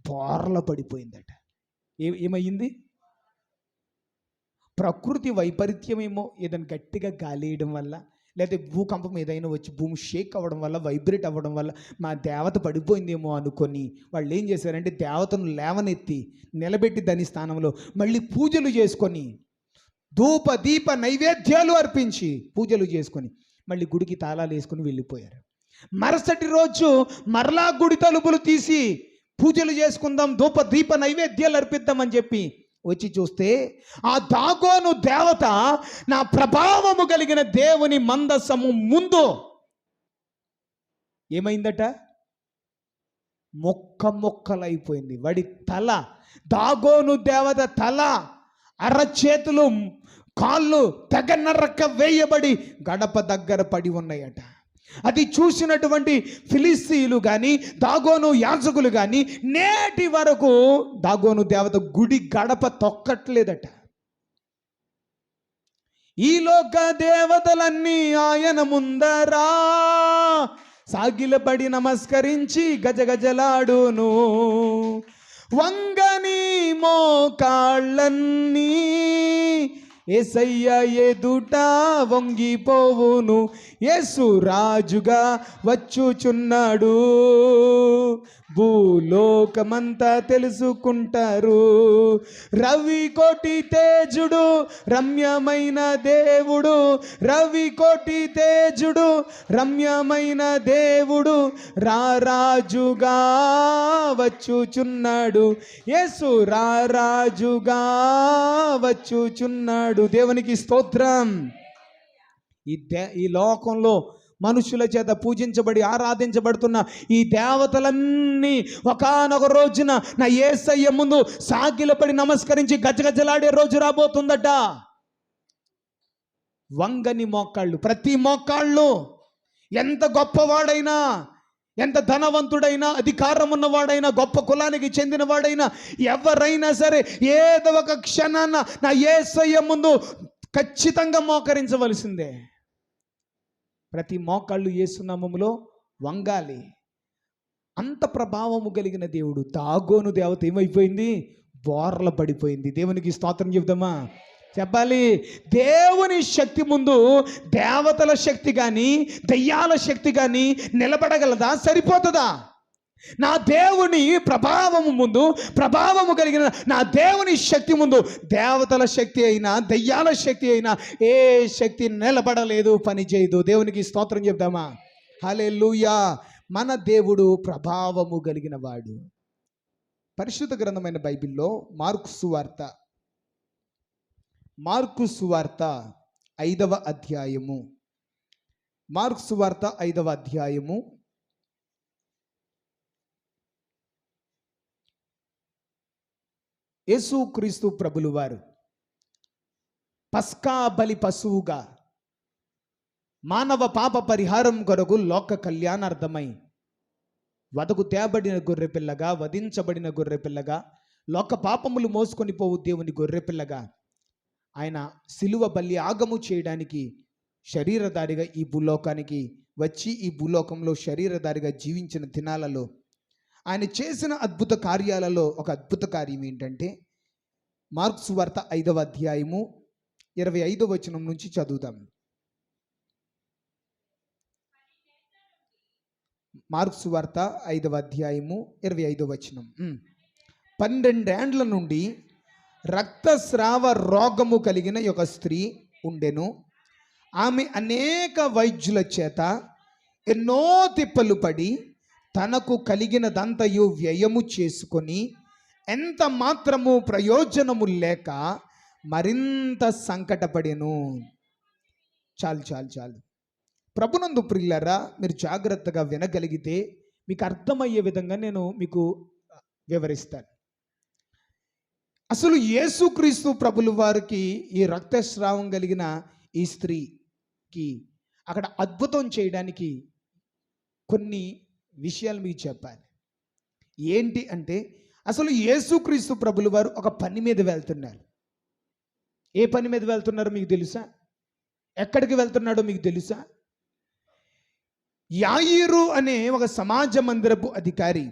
బోర్ల పడిపోయిందట. ఏమయ్యింది? ప్రకృతి వైపరీత్యమేమో, ఏదైనా గట్టిగా గాలేయడం వల్ల, లేకపోతే భూకంపం ఏదైనా వచ్చి భూమి షేక్ అవ్వడం వల్ల, వైబ్రేట్ అవ్వడం వల్ల మా దేవత పడిపోయిందేమో అనుకొని వాళ్ళు ఏం చేశారంటే దేవతను లేవనెత్తి నిలబెట్టి దాని స్థానంలో మళ్ళీ పూజలు చేసుకొని, ధూప దీప నైవేద్యాలు అర్పించి పూజలు చేసుకొని మళ్ళీ గుడికి తాళాలు వేసుకొని వెళ్ళిపోయారు. మరుసటి రోజు మరలా గుడి తలుపులు తీసి పూజలు చేసుకుందాం, ధూప దీప నైవేద్యాలు అర్పిద్దామని చెప్పి వచ్చి చూస్తే ఆ దాగోను దేవత నా ప్రభావము కలిగిన దేవుని మందసము ముందు ఏమైందట? మొక్కలైపోయింది. వాడి తల, దాగోను దేవత తల, అరచేతులు, కాళ్ళు తెగ నరక వేయబడి గడప దగ్గర పడి ఉన్నాయట. అది చూసినటువంటి ఫిలిస్తీయులు కానీ, దాగోను యాజకులు కానీ నేటి వరకు దాగోను దేవత గుడి గడప తొక్కట్లేదట. ఈ లోక దేవతలన్నీ ఆయన ముందరా సాగిలపడి నమస్కరించి గజగజలాడును, వంగని మోకాళ్ళన్నీ యేసయ్య ఎదుట వంగిపోవును, యేసు రాజుగా వచ్చుచున్నాడు. భూలోకమంతా తెలుసుకుంటారు. రవి కోటి తేజుడు రమ్యమైన దేవుడు, రవి కోటి తేజుడు రమ్యమైన దేవుడు రారాజుగా వచ్చుచున్నాడు, యేసు రారాజుగా వచ్చుచున్నాడు. దేవునికి స్తోత్రం. ఈ లోకంలో మనుషుల చేత పూజించబడి ఆరాధించబడుతున్న ఈ దేవతలన్నీ ఒకానొక రోజున నా యేసయ్య ముందు సాగిలపడి నమస్కరించి గజగజలాడే రోజు రాబోతుందట. వంగని మోకాళ్ళు, ప్రతి మోకాళ్ళు, ఎంత గొప్పవాడైనా, ఎంత ధనవంతుడైనా, అధికారం ఉన్నవాడైనా, గొప్ప కులానికి చెందినవాడైనా, ఎవరైనా సరే ఏదో ఒక క్షణాన నా యేసయ్య ముందు ఖచ్చితంగా మోకరించవలసిందే. ప్రతి మోకాళ్ళు యేసు నామములో వంగాలి. అంత ప్రభావము కలిగిన దేవుడు. దాగోను దేవత ఏమైపోయింది? బోర్ల పడిపోయింది. దేవునికి స్తోత్రం చెప్దామా? చెప్పాలి. దేవుని శక్తి ముందు దేవతల శక్తి కానీ దయ్యాల శక్తి కానీ నిలబడగలదా? సరిపోతుందా? నా దేవుని ప్రభావము ముందు, ప్రభావము కలిగిన నా దేవుని శక్తి ముందు దేవతల శక్తి అయినా దయ్యాల శక్తి అయినా ఏ శక్తి నిలబడలేదు, పని చేయదు. దేవునికి స్తోత్రం చెప్దామా? హల్లెలూయా. మన దేవుడు ప్రభావము కలిగిన వాడు. పరిశుద్ధ గ్రంథమైన బైబిల్లో మార్కు సువార్త 5వ అధ్యాయము, మార్కు సువార్త 5వ అధ్యాయము యేసుక్రీస్తు ప్రభులు వారు పస్కా బలి పశువుగా మానవ పాప పరిహారం కొరకు లోక కళ్యాణార్థమై వదకు తేబడిన గొర్రెపిల్లగా, వధించబడిన గొర్రెపిల్లగా, లోక పాపములు మోసుకొని పోవు దేవుని గొర్రెపిల్లగా ఆయన సిలువ బలి యాగము చేయడానికి శరీరధారిగా ఈ భూలోకానికి వచ్చి ఈ భూలోకంలో శరీరధారిగా జీవించిన దినాలలో ఆయన చేసిన అద్భుత కార్యాలలో ఒక అద్భుత కార్యం ఏంటంటే, మార్కు సువార్త 5వ అధ్యాయము 25వ వచనం నుంచి చదువుతాం. మార్కు సువార్త 5వ అధ్యాయము 25వ వచనం. 12 ఏండ్ల నుండి రక్తస్రావ రోగము కలిగిన ఒక స్త్రీ ఉండెను. ఆమె అనేక వైద్యుల చేత ఎన్నో తిప్పలు పడి తనకు కలిగినదంతయు వ్యయము చేసుకొని ఎంత మాత్రము ప్రయోజనము లేక మరింత సంకటపడెను. చాలు. ప్రభునందు ప్రియులారా, మీరు జాగ్రత్తగా వినగలిగితే మీకు అర్థమయ్యే విధంగా నేను మీకు వివరిస్తాను. అసలు యేసుక్రీస్తు ప్రభులు వారికి ఈ రక్తస్రావం కలిగిన ఈ స్త్రీకి అక్కడ అద్భుతం చేయడానికి కొన్ని విషయాలు మీకు చెప్పాలి. ఏంటి అంటే, అసలు యేసుక్రీస్తు ప్రభులు వారు ఒక పని మీద వెళ్తున్నారు. ఏ పని మీద వెళ్తున్నారో మీకు తెలుసా? ఎక్కడికి వెళ్తున్నాడో మీకు తెలుసా? యాయీరు అనే ఒక సమాజ మందిరపు అధికారి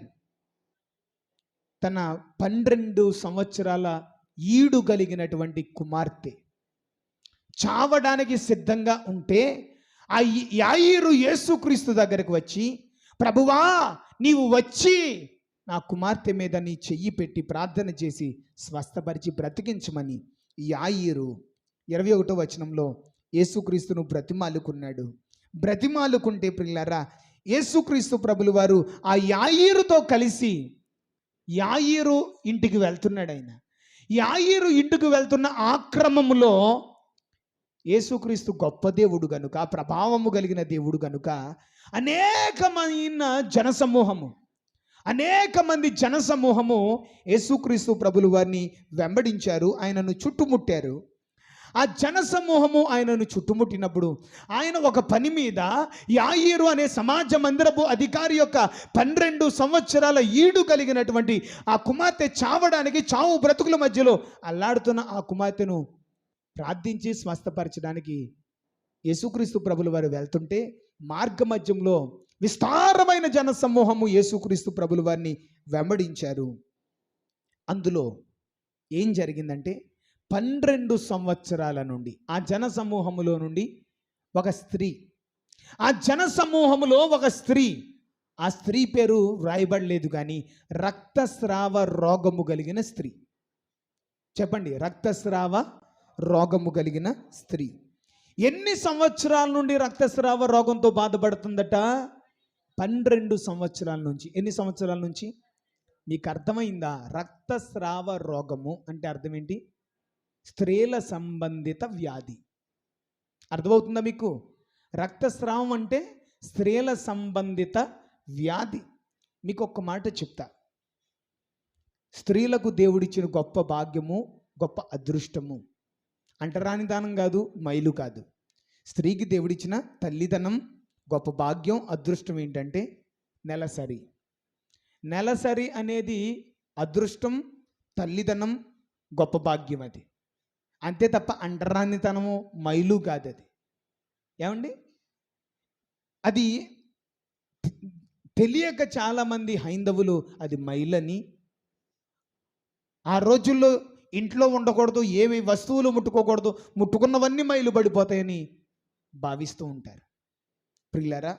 తన 12 సంవత్సరాల ఈడు కలిగినటువంటి కుమార్తె చావడానికి సిద్ధంగా ఉంటే ఆ యాయీరు యేసుక్రీస్తు దగ్గరకు వచ్చి, ప్రభువా, నీవు వచ్చి నా కుమార్తె మీద నీ చెయ్యి పెట్టి ప్రార్థన చేసి స్వస్థపరిచి బ్రతికించమని యాయీరు 21వ వచనంలో యేసుక్రీస్తును బ్రతిమాలుకున్నాడు. బ్రతిమాలుకుంటే ప్రియులారా, యేసుక్రీస్తు ప్రభులు వారు ఆ యాయీరుతో కలిసి యాయీరు ఇంటికి వెళ్తున్నాడు. ఆయన యాయీరు ఇంటికి వెళ్తున్న ఆ క్రమంలో యేసుక్రీస్తు గొప్ప దేవుడు గనుక, ప్రభావము కలిగిన దేవుడు గనుక అనేక మంది జనసమూహము యేసుక్రీస్తు ప్రభులు వారిని వెంబడించారు, ఆయనను చుట్టుముట్టారు. ఆ జనసమూహము ఆయనను చుట్టుముట్టినప్పుడు ఆయన ఒక పని మీద యాయీరు అనే సమాజ మందిరపు అధికారి యొక్క 12 సంవత్సరాల ఈడు కలిగినటువంటి ఆ కుమార్తె చావడానికి చావు బ్రతుకుల మధ్యలో అల్లాడుతున్న ఆ కుమార్తెను ప్రార్థించి స్వస్థపరచడానికి యేసుక్రీస్తు ప్రభులు వారు వెళ్తుంటే మార్గ మధ్యంలో విస్తారమైన జన సమూహము యేసుక్రీస్తు ప్రభులు వారిని వెంబడించారు. అందులో ఏం జరిగిందంటే 12 సంవత్సరాల నుండి ఆ జన సమూహములో నుండి ఒక స్త్రీ, ఆ జన సమూహములో ఒక స్త్రీ, ఆ స్త్రీ పేరు వ్రాయబడలేదు కానీ రక్తస్రావ రోగము కలిగిన స్త్రీ. చెప్పండి, రక్తస్రావ రోగము కలిగిన స్త్రీ. ఎన్ని సంవత్సరాల నుండి రక్తస్రావ రోగంతో బాధపడుతుందట? 12 సంవత్సరాల నుంచి. ఎన్ని సంవత్సరాల నుంచి? మీకు అర్థమైందా? రక్తస్రావ రోగము అంటే అర్థం ఏంటి? స్త్రీల సంబంధిత వ్యాధి. అర్థమవుతుందా మీకు? రక్తస్రావం అంటే స్త్రీల సంబంధిత వ్యాధి. మీకు ఒక్క మాట చెప్తా, స్త్రీలకు దేవుడిచ్చిన గొప్ప భాగ్యము, గొప్ప అదృష్టము, అంటరాని దానం కాదు, మైలు కాదు. స్త్రీకి దేవుడిచ్చిన తల్లిదనం, గొప్ప భాగ్యం, అదృష్టం ఏంటంటే నెలసరి. నెలసరి అనేది అదృష్టం, తల్లిదనం, గొప్ప భాగ్యం. అది అంతే తప్ప అంటరానితనము, మైలు కాదు అది. ఏమండి, అది తెలియక చాలామంది హైందవులు అది మైలని, ఆ రోజుల్లో ఇంట్లో ఉండకూడదు, ఏమి వస్తువులు ముట్టుకోకూడదు, ముట్టుకున్నవన్నీ మైలు పడిపోతాయని భావిస్తూ ఉంటారు. ప్రియులారా,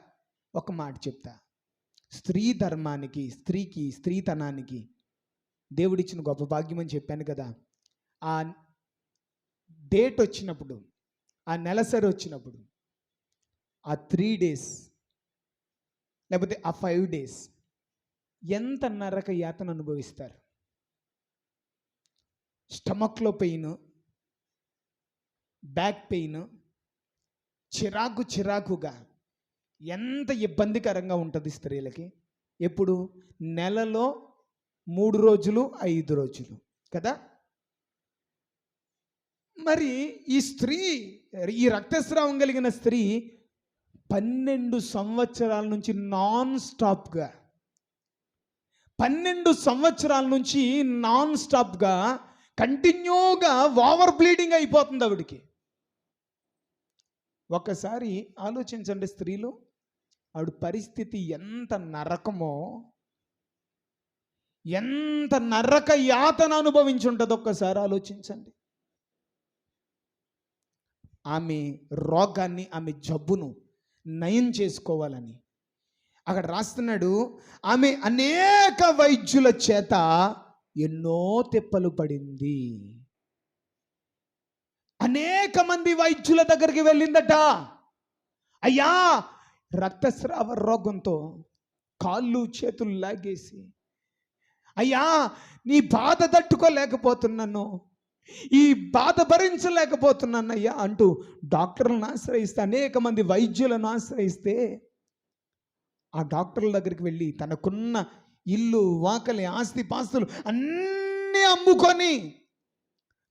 ఒక మాట చెప్తా, స్త్రీ ధర్మానికి, స్త్రీకి, స్త్రీతనానికి దేవుడిచ్చిన గొప్ప భాగ్యం అని చెప్పాను కదా. ఆ డేట్ వచ్చినప్పుడు, ఆ నెలసరి వచ్చినప్పుడు, ఆ 3 days లేకపోతే ఆ 5 days ఎంత నరక యాతన అనుభవిస్తారు. స్టమక్లో పెయిన్, బ్యాక్ పెయిన్, చిరాకుగా ఎంత ఇబ్బందికరంగా ఉంటుంది స్త్రీలకి. ఎప్పుడు? నెలలో 3 రోజులు, 5 రోజులు కదా. మరి ఈ స్త్రీ, ఈ రక్తస్రావం కలిగిన స్త్రీ 12 సంవత్సరాల నుంచి నాన్ స్టాప్గా 12 సంవత్సరాల నుంచి నాన్ స్టాప్గా కంటిన్యూగా ఓవర్ బ్లీడింగ్ అయిపోతుంది ఆవిడికి. ఒక్కసారి ఆలోచించండి, స్త్రీలు ఆవిడ పరిస్థితి ఎంత నరకమో, ఎంత నరక యాతన అనుభవించి ఉంటుంది ఒక్కసారి ఆలోచించండి. ఆమె రోగాన్ని, ఆమె జబ్బును నయం చేసుకోవాలని అక్కడ రాస్తున్నాడు. ఆమె అనేక వైద్యుల చేత ఎన్నో తిప్పలు పడింది. అనేక మంది వైద్యుల దగ్గరికి వెళ్ళిందట. అయ్యా, రక్తస్రావ రోగంతో కాళ్ళు చేతులు లాగేసి, అయ్యా నీ బాధ తట్టుకోలేకపోతున్నాను, ఈ బాధ భరించలేకపోతున్నాను అయ్యా అంటూ డాక్టర్లను ఆశ్రయిస్తే, అనేక మంది వైద్యులను ఆశ్రయిస్తే, ఆ డాక్టర్ల దగ్గరికి వెళ్ళి తనకున్న ఇల్లు, వాకలి, ఆస్తి పాస్తులు అన్నీ అమ్ముకొని,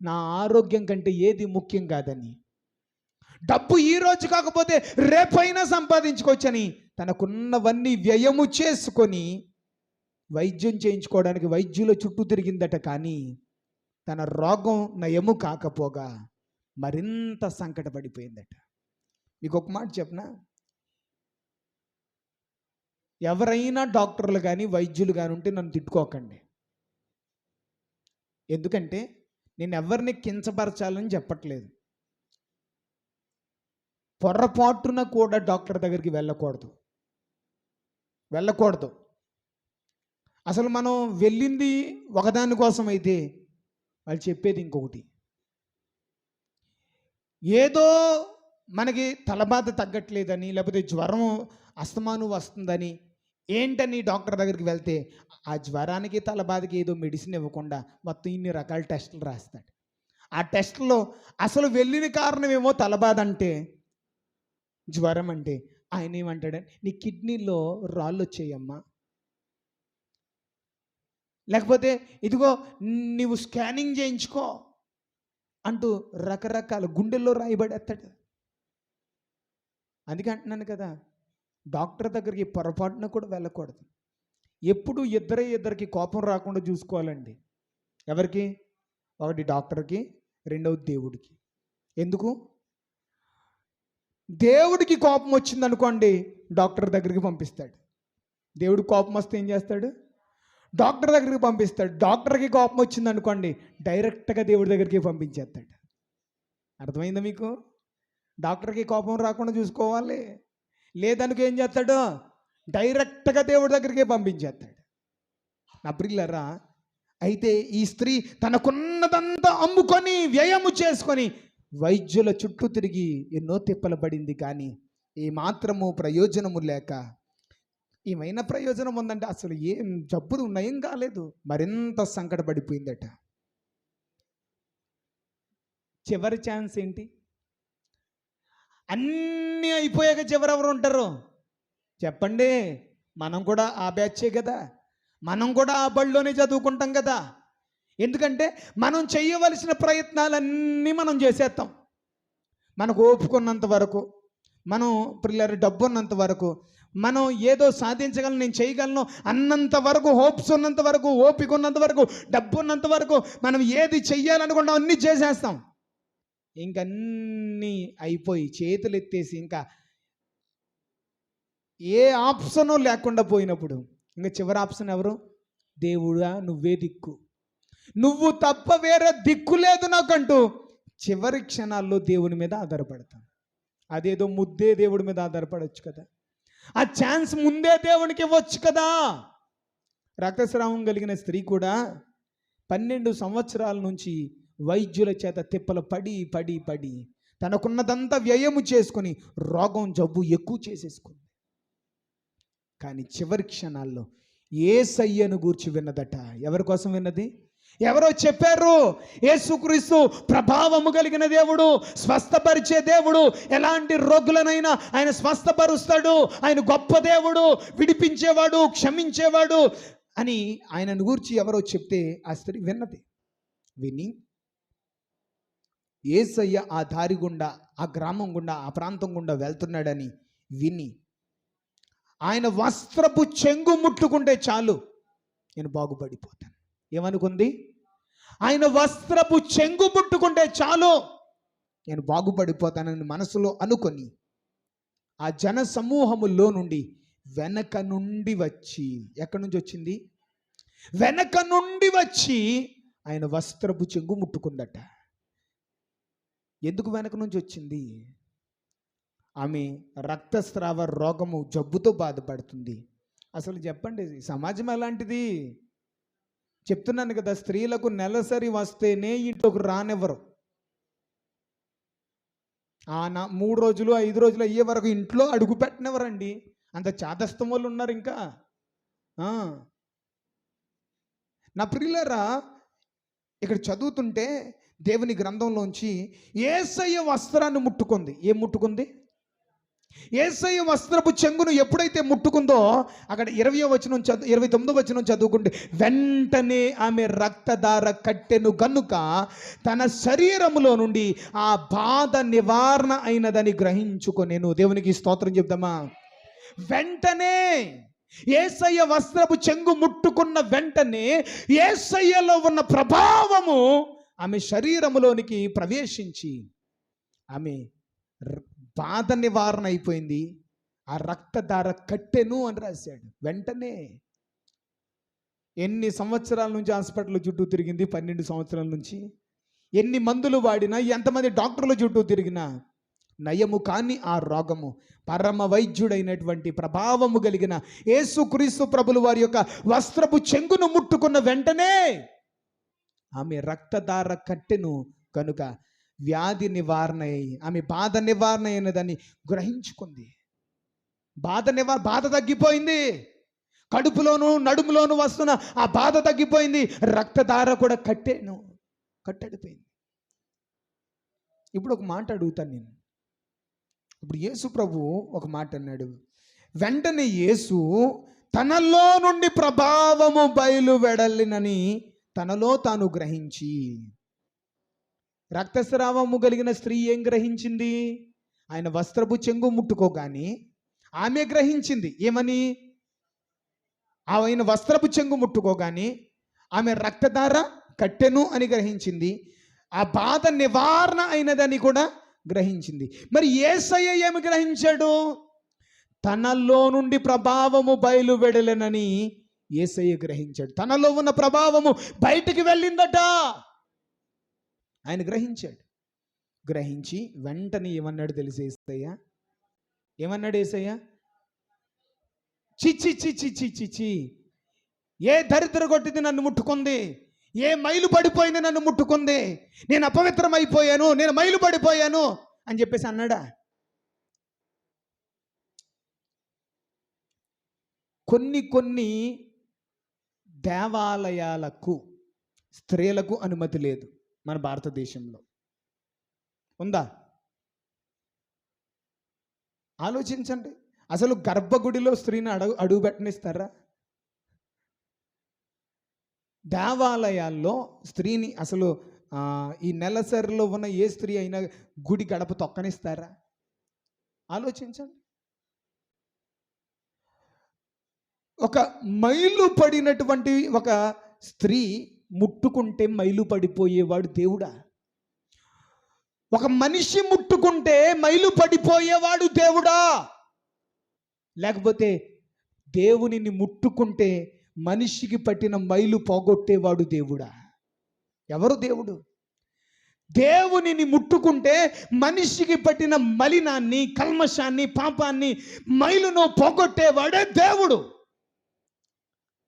నా ఆరోగ్యం కంటే ఏది ముఖ్యం కాదని, డబ్బు ఈ రోజు కాకపోతే రేపైనా సంపాదించుకోవచ్చని తనకున్నవన్నీ వ్యయము చేసుకొని వైద్యం చేయించుకోవడానికి వైద్యుల చుట్టూ తిరిగిందట. కానీ తన రోగం నయము కాకపోగా మరింత సంకటపడిపోయిందట. మీకు ఒక మాట చెప్పనా, ఎవరైనా డాక్టర్లు కానీ వైద్యులు కానీ ఉంటే నన్ను తిట్టుకోకండి. ఎందుకంటే నేను ఎవరిని కించపరచాలని చెప్పట్లేదు. పొరపాటున కూడా డాక్టర్ దగ్గరికి వెళ్ళకూడదు. అసలు మనం వెళ్ళింది ఒకదాని కోసం అయితే వాళ్ళు చెప్పేది ఇంకొకటి. ఏదో మనకి తలబాధ తగ్గట్లేదని, లేకపోతే జ్వరం అస్తమాను వస్తుందని, ఏంటని డాక్టర్ దగ్గరికి వెళ్తే ఆ జ్వరానికి, తలబాధకి ఏదో మెడిసిన్ ఇవ్వకుండా మొత్తం ఇన్ని రకాల టెస్టులు రాస్తాడు. ఆ టెస్టులో అసలు వెళ్ళిన కారణం ఏమో తలబాధ అంటే, జ్వరం అంటే ఆయన ఏమంటాడని, నీ కిడ్నీలో రాళ్ళు వచ్చాయమ్మా, లేకపోతే ఇదిగో నీవు స్కానింగ్ చేయించుకో అంటూ రకరకాల గుండెల్లో రాయబడేస్తాడు. అందుకే అంటున్నాను కదా, డాక్టర్ దగ్గరికి పొరపాటున కూడా వెళ్ళకూడదు. ఎప్పుడు ఇద్దరికి కోపం రాకుండా చూసుకోవాలండి. ఎవరికి? ఒకటి డాక్టర్కి, రెండవది దేవుడికి. ఎందుకు? దేవుడికి కోపం వచ్చిందనుకోండి, డాక్టర్ దగ్గరికి పంపిస్తాడు. దేవుడికి కోపం వస్తే ఏం చేస్తాడు? డాక్టర్ దగ్గరికి పంపిస్తాడు. డాక్టర్కి కోపం వచ్చింది అనుకోండి, డైరెక్ట్గా దేవుడి దగ్గరికి పంపించేస్తాడు. అర్థమైందా మీకు? డాక్టర్కి కోపం రాకుండా చూసుకోవాలి. లేదనుకో ఏం చేస్తాడు, డైరెక్ట్గా దేవుడి దగ్గరికి పంపించేస్తాడు. నా ప్రియులారా, అయితే ఈ స్త్రీ తనకున్నదంతా అమ్ముకొని వ్యయము చేసుకొని వైద్యుల చుట్టూ తిరిగి ఎన్నో తిప్పలు పడింది, కానీ ఏమాత్రము ప్రయోజనము లేక, ఏమైనా ప్రయోజనం ఉందంటే అసలు ఏం జబ్బులు నయం కాలేదు, మరింత సంకటపడిపోయిందట. చివరి ఛాన్స్ ఏంటి? అన్నీ అయిపోయాక చివరి ఎవరు ఉంటారు చెప్పండి? మనం కూడా ఆ బ్యాచే కదా, మనం కూడా ఆ బడిలోనే చదువుకుంటాం కదా. ఎందుకంటే మనం చేయవలసిన ప్రయత్నాలన్నీ మనం చేసేస్తాం. మనకు ఓపుకున్నంత వరకు, మనం పిల్లలు డబ్బు ఉన్నంత వరకు, మనం ఏదో సాధించగలను, నేను చేయగలను అన్నంత వరకు, హోప్స్ ఉన్నంత వరకు, ఓపిక ఉన్నంత వరకు, డబ్బు ఉన్నంత వరకు మనం ఏది చెయ్యాలనుకుంటాం అన్నీ చేసేస్తాం. ఇంకన్నీ అయిపోయి చేతులు ఎత్తేసి ఇంకా ఏ ఆప్షను లేకుండా పోయినప్పుడు ఇంకా చివరి ఆప్షన్ ఎవరు? దేవుడా నువ్వే దిక్కు, నువ్వు తప్ప వేరే దిక్కు లేదు నాకంటూ చివరి క్షణాల్లో దేవుని మీద ఆధారపడతాం. అదేదో ముద్దే దేవుడి మీద ఆధారపడవచ్చు కదా, ఆ ఛాన్స్ ముందే దేవునికి ఇవ్వచ్చు కదా. రక్తస్రావం కలిగిన స్త్రీ కూడా 12 సంవత్సరాల నుంచి వైద్యుల చేత తిప్పలు పడి పడి పడి తనకున్నదంతా వ్యయము చేసుకొని రోగం జబ్బు ఎక్కువ చేసేసుకుంది. కానీ చివరి క్షణాల్లో యేసయ్యను గూర్చి విన్నదట. ఎవరి కోసం విన్నది? ఎవరో చెప్పారు, యేసుక్రీస్తు ప్రభావము కలిగిన దేవుడు, స్వస్థపరిచే దేవుడు, ఎలాంటి రోగులనైనా ఆయన స్వస్థపరుస్తాడు, ఆయన గొప్ప దేవుడు, విడిపించేవాడు, క్షమించేవాడు అని ఆయనను గూర్చి ఎవరో చెప్తే ఆ స్త్రీ విన్నది. విని యేసయ్య ఆ దారి గుండా, ఆ గ్రామం గుండా, ఆ ప్రాంతం గుండా వెళ్తున్నాడని విని ఆయన వస్త్రపు చెంగు ముట్టుకుంటే చాలు నేను బాగుపడిపోతాను. ఏమనుకుంది? ఆయన వస్త్రపు చెంగు ముట్టుకుంటే చాలు నేను బాగుపడిపోతానని మనసులో అనుకొని ఆ జన సమూహములో నుండి వెనక నుండి వచ్చి, ఎక్కడి నుంచి వచ్చింది? వెనక నుండి వచ్చి ఆయన వస్త్రపు చెంగు ముట్టుకుందట. ఎందుకు వెనక నుంచి వచ్చింది? ఆమె రక్తస్రావ రోగము జబ్బుతో బాధపడుతుంది. అసలు చెప్పండి, సమాజం ఎలాంటిది? చెప్తున్నాను కదా, స్త్రీలకు నెలసరి వస్తేనే ఇంట్లోకి రానివ్వరు. 3 రోజులు 5 రోజులు అయ్యే వరకు ఇంట్లో అడుగు పెట్టనివ్వరండి. అంత చాదస్తం వాళ్ళు ఉన్నారు. ఇంకా నా ప్రియులారా, ఇక్కడ చదువుతుంటే దేవుని గ్రంథంలోంచి యేసయ్య వస్త్రాన్ని ముట్టుకుంది. ఏం ముట్టుకుంది? యేసయ్య వస్త్రపు చెంగును ఎప్పుడైతే ముట్టుకుందో, అక్కడ 29వ వచనం చదువుకుంటే, వెంటనే ఆమె రక్తధార కట్టెను గనుక తన శరీరములో నుండి ఆ బాధ నివారణ అయినదని గ్రహించుకొనెను. దేవునికి స్తోత్రం చెప్దామా? వెంటనే యేసయ్య వస్త్రపు చెంగు ముట్టుకున్న వెంటనే యేసయ్యలో ఉన్న ప్రభావము ఆమె శరీరములోనికి ప్రవేశించి ఆమె బాధ నివారణ అయిపోయింది. ఆ రక్తధార కట్టెను అని రాశాడు. వెంటనే ఎన్ని సంవత్సరాల నుంచి హాస్పిటల్ చుట్టూ తిరిగింది? 12 సంవత్సరాల నుంచి. ఎన్ని మందులు వాడినా, ఎంతమంది డాక్టర్ల చుట్టూ తిరిగినా నయము కాని ఆ రోగము పరమ వైద్యుడైనటువంటి ప్రభావము కలిగిన యేసుక్రీస్తు ప్రభులు వారి యొక్క వస్త్రపు చెంగును ముట్టుకున్న వెంటనే ఆమె రక్తధార కట్టెను కనుక వ్యాధి నివారణ అయి ఆమె బాధ నివారణ అయినదని గ్రహించుకుంది. బాధ తగ్గిపోయింది. కడుపులోను నడుములోను వస్తున్న ఆ బాధ తగ్గిపోయింది. రక్తధార కూడా కట్టడిపోయింది. ఇప్పుడు ఒక మాట అడుగుతాను నేను. ఇప్పుడు యేసు ప్రభు ఒక మాట అన్నాడు. వెంటనే యేసు తనలో నుండి ప్రభావము బయలువెడలినని తనలో తాను గ్రహించి, రక్తస్రావము కలిగిన స్త్రీ ఏం గ్రహించింది? ఆయన వస్త్రపు చెంగు ముట్టుకోగానే ఆమె గ్రహించింది. ఏమని? ఆయన వస్త్రపు చెంగు ముట్టుకోగానే ఆమె రక్తధార కట్టెను అని గ్రహించింది. ఆ బాధ నివారణ అయినదని కూడా గ్రహించింది. మరి యేసయ్య ఏమి గ్రహించాడు? తనలో నుండి ప్రభావము బయలువెడలనని యేసయ్య గ్రహించాడు. తనలో ఉన్న ప్రభావము బయటికి వెళ్ళిందట. ఆయన గ్రహించాడు. గ్రహించి వెంటనే ఏమన్నాడు తెలిసి యేసయ్య? ఏమన్నాడు యేసయ్య? చిచ్చి చిచ్చి చిచ్చి చి, ఏ దరిద్ర కొట్టింది నన్ను ముట్టుకుంది, ఏ మైలు పడిపోయింది నన్ను ముట్టుకుంది, నేను అపవిత్రమైపోయాను, నేను మైలు పడిపోయాను అని చెప్పేసి అన్నాడా? కొన్ని దేవాలయాలకు స్త్రీలకు అనుమతి లేదు మన భారతదేశంలో. ఉందా? ఆలోచించండి. అసలు గర్భగుడిలో స్త్రీని అడుగు పెట్టనిస్తారా? దేవాలయాల్లో స్త్రీని అసలు ఈ నెలసరిలో ఉన్న ఏ స్త్రీ అయినా గుడి గడప తొక్కనిస్తారా? ఆలోచించండి. ఒక మైలు పడినటువంటి ఒక స్త్రీ ముట్టుకుంటే మైలు పడిపోయేవాడు దేవుడా? ఒక మనిషి ముట్టుకుంటే మైలు పడిపోయేవాడు దేవుడా? లేకపోతే దేవునిని ముట్టుకుంటే మనిషికి పట్టిన మైలు పోగొట్టేవాడు దేవుడా? ఎవరు దేవుడు? దేవునిని ముట్టుకుంటే మనిషికి పట్టిన మలినాన్ని, కల్మషాన్ని, పాపాన్ని, మైలును పోగొట్టేవాడే దేవుడు.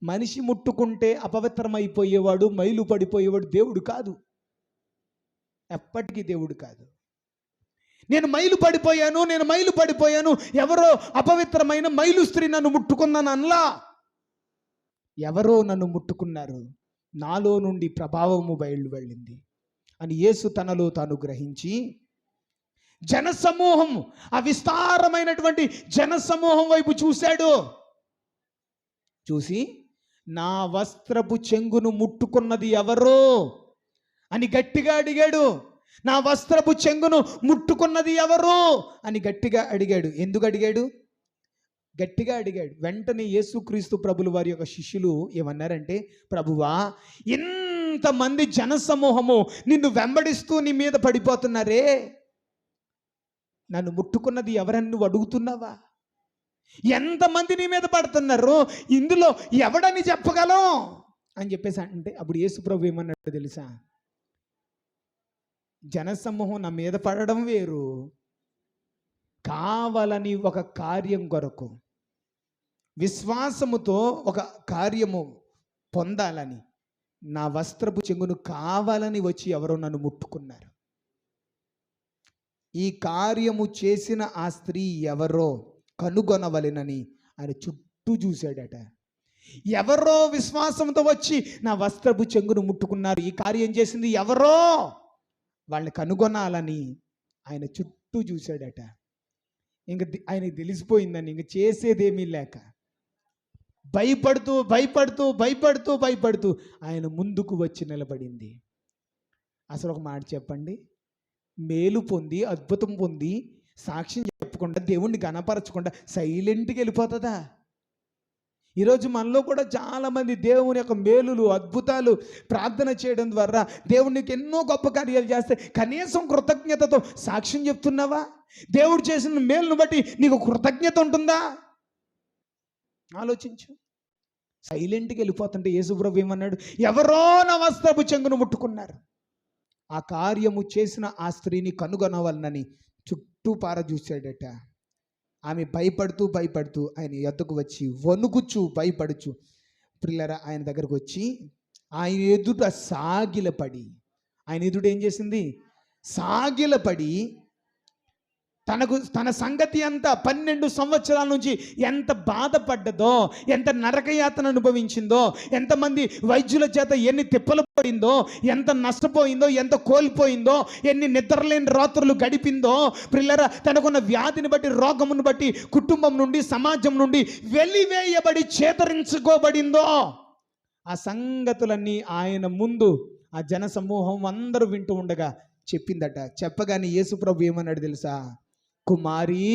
మనిషి ముట్టుకుంటే అపవిత్రమైపోయేవాడు, మైలు పడిపోయేవాడు దేవుడు కాదు. ఎప్పటికీ దేవుడు కాదు. నేను మైలు పడిపోయాను, ఎవరో అపవిత్రమైన మైలు స్త్రీ నన్ను ముట్టుకున్నాను అనలా. ఎవరో నన్ను ముట్టుకున్నారు, నాలో నుండి ప్రభావము బయలు వెళ్ళింది అని యేసు తనలో తాను గ్రహించి, జనసమూహం, ఆ విస్తారమైనటువంటి జనసమూహం వైపు చూశాడు. చూసి, నా వస్త్రపు చెంగును ముట్టుకున్నది ఎవరో అని గట్టిగా అడిగాడు. నా వస్త్రపు చెంగును ముట్టుకున్నది ఎవరు అని గట్టిగా అడిగాడు. ఎందుకు అడిగాడు? గట్టిగా అడిగాడు. వెంటనే యేసుక్రీస్తు ప్రభుల వారి యొక్క శిష్యులు ఏమన్నారంటే, ప్రభువా, ఇంతమంది జనసమూహము నిన్ను వెంబడిస్తూ నీ మీద పడిపోతున్నారే, నన్ను ముట్టుకున్నది ఎవరని నువ్వు అడుగుతున్నావా? ఎంతమంది నీ మీద పడుతున్నారు, ఇందులో ఎవడని చెప్పగలం అని చెప్పేసి అంటే, అప్పుడు యేసు ప్రభు ఏమన్నాడు తెలుసా? జనసమూహం నా మీద పడడం వేరు, కావాలని ఒక కార్యం కొరకు, విశ్వాసముతో ఒక కార్యము పొందాలని, నా వస్త్రపు చెంగును కావాలని వచ్చి ఎవరో నన్ను ముట్టుకున్నారు. ఈ కార్యము చేసిన ఆ స్త్రీ ఎవరో కనుగొనవలెనని ఆయన చుట్టూ చూశాడట. ఎవరో విశ్వాసంతో వచ్చి నా వస్త్రపు చెంగును ముట్టుకున్నారు, ఈ కార్యం చేసింది ఎవరో, వాళ్ళని కనుగొనాలని ఆయన చుట్టూ చూశాడట. ఇంక ఆయనకి తెలిసిపోయిందని, ఇంక చేసేదేమీ లేక భయపడుతూ ఆయన ముందుకు వచ్చి నిలబడింది. అసలు ఒక మాట చెప్పండి, మేలు పొంది, అద్భుతం పొంది, సాక్ష్యం చెప్పకుండా, దేవుణ్ణి గణపరచకుండా సైలెంట్గా వెళ్ళిపోతుందా? ఈరోజు మనలో కూడా చాలామంది దేవుని యొక్క మేలులు, అద్భుతాలు ప్రార్థన చేయడం ద్వారా దేవునికి ఎన్నో గొప్ప కార్యాలు చేస్తే కనీసం కృతజ్ఞతతో సాక్ష్యం చెప్తున్నావా? దేవుడు చేసిన మేలును బట్టి నీకు కృతజ్ఞత ఉంటుందా? ఆలోచించు. సైలెంట్గా వెళ్ళిపోతుంటే యేసుప్రభు ఏమన్నాడు? ఎవరో నా వస్త్రపు చెంగును ముట్టుకున్నారు. ఆ కార్యము చేసిన ఆ స్త్రీని కనుగొనవలనని చుట్టూ పార చూశాడట. ఆమె భయపడుతూ ఆయన ఎద్దుకు వచ్చి, వణుకుచు భయపడుచు పిల్లరా ఆయన దగ్గరకు వచ్చి ఆయన ఎదుట సాగిలపడి, ఆయన ఎదుట ఏం చేసింది? సాగిలపడి తన సంగతి అంతా 12 సంవత్సరాల నుంచి ఎంత బాధపడ్డదో, ఎంత నరకయాతన అనుభవించిందో, ఎంతమంది వైద్యుల చేత ఎన్ని తిప్పలు పడిందో, ఎంత నష్టపోయిందో, ఎంత కోల్పోయిందో, ఎన్ని నిద్రలేని రాత్రులు గడిపిందో, పిల్లరా తనకున్న వ్యాధిని బట్టి, రోగమును బట్టి, కుటుంబం నుండి, సమాజం నుండి వెలివేయబడి చేతరించుకోబడిందో, ఆ సంగతులన్నీ ఆయన ముందు ఆ జన సమూహం అందరూ వింటూ ఉండగా చెప్పిందట. చెప్పగానే యేసుప్రభు ఏమన్నాడు తెలుసా? కుమారి,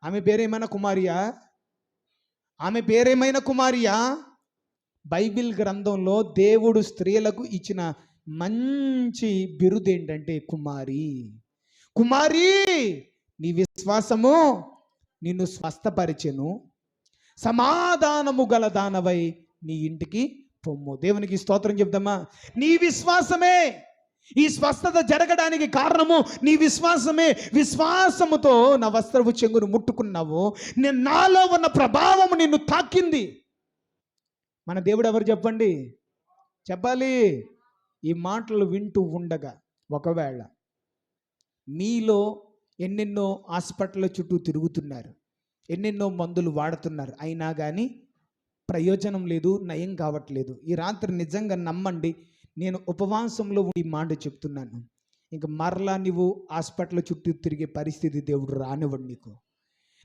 ఆమె పేరేమైనా కుమారియా? ఆమె పేరేమైనా కుమారియా? బైబిల్ గ్రంథంలో దేవుడు స్త్రీలకు ఇచ్చిన మంచి బిరుదు ఏంటంటే కుమారి. కుమారి, నీ విశ్వాసము నిన్ను స్వస్థపరిచెను, సమాధానము గల దానవై నీ ఇంటికి పొమ్ము. దేవునికి స్తోత్రం చెప్దామా. నీ విశ్వాసమే ఈ స్వస్థత జరగడానికి కారణము, నీ విశ్వాసమే. విశ్వాసముతో నా వస్త్రపు చెంగును ముట్టుకున్నావు, నేను నాలో ఉన్న ప్రభావము నిన్ను తాకింది. మన దేవుడు ఎవరు చెప్పండి? చెప్పాలి. ఈ మాటలు వింటూ ఉండగా ఒకవేళ మీలో ఎన్నెన్నో హాస్పిటల్ చుట్టూ తిరుగుతున్నారు, ఎన్నెన్నో మందులు వాడుతున్నారు, అయినా కానీ ప్రయోజనం లేదు, నయం కావట్లేదు. ఈ రాత్రి నిజంగా నమ్మండి, నేను ఉపవాసంలో ఈ మాట చెప్తున్నాను. ఇంక మరలా నువ్వు హాస్పిటల్ చుట్టూ తిరిగే పరిస్థితి దేవుడు రానివ్వడు.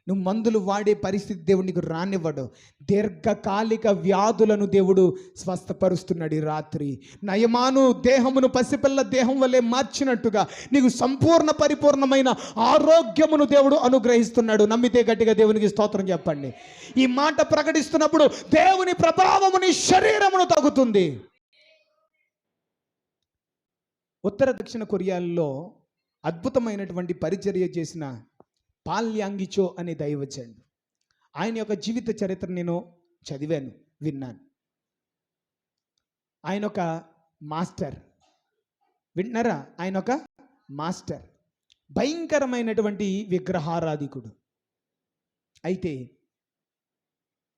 నువ్వు మందులు వాడే పరిస్థితి దేవుడు నీకు రానివ్వడు. దీర్ఘకాలిక వ్యాధులను దేవుడు స్వస్థపరుస్తున్నాడు. ఈ రాత్రి నయమాను దేహమును పసిపిల్ల దేహం వల్లే మార్చినట్టుగా నీకు సంపూర్ణ పరిపూర్ణమైన ఆరోగ్యమును దేవుడు అనుగ్రహిస్తున్నాడు. నమ్మితే గట్టిగా దేవునికి స్తోత్రం చెప్పండి. ఈ మాట ప్రకటిస్తున్నప్పుడు దేవుని ప్రభావము నీ శరీరమును తాకుతుంది. ఉత్తర దక్షిణ కొరియాల్లో అద్భుతమైనటువంటి పరిచర్య చేసిన పాల్ యాంగిచో అనే దైవజనుడు, ఆయన యొక్క జీవిత చరిత్ర నేను చదివాను, విన్నాను. ఆయన ఒక మాస్టర్, విన్నారా? ఆయన ఒక మాస్టర్, భయంకరమైనటువంటి విగ్రహారాధికుడు. అయితే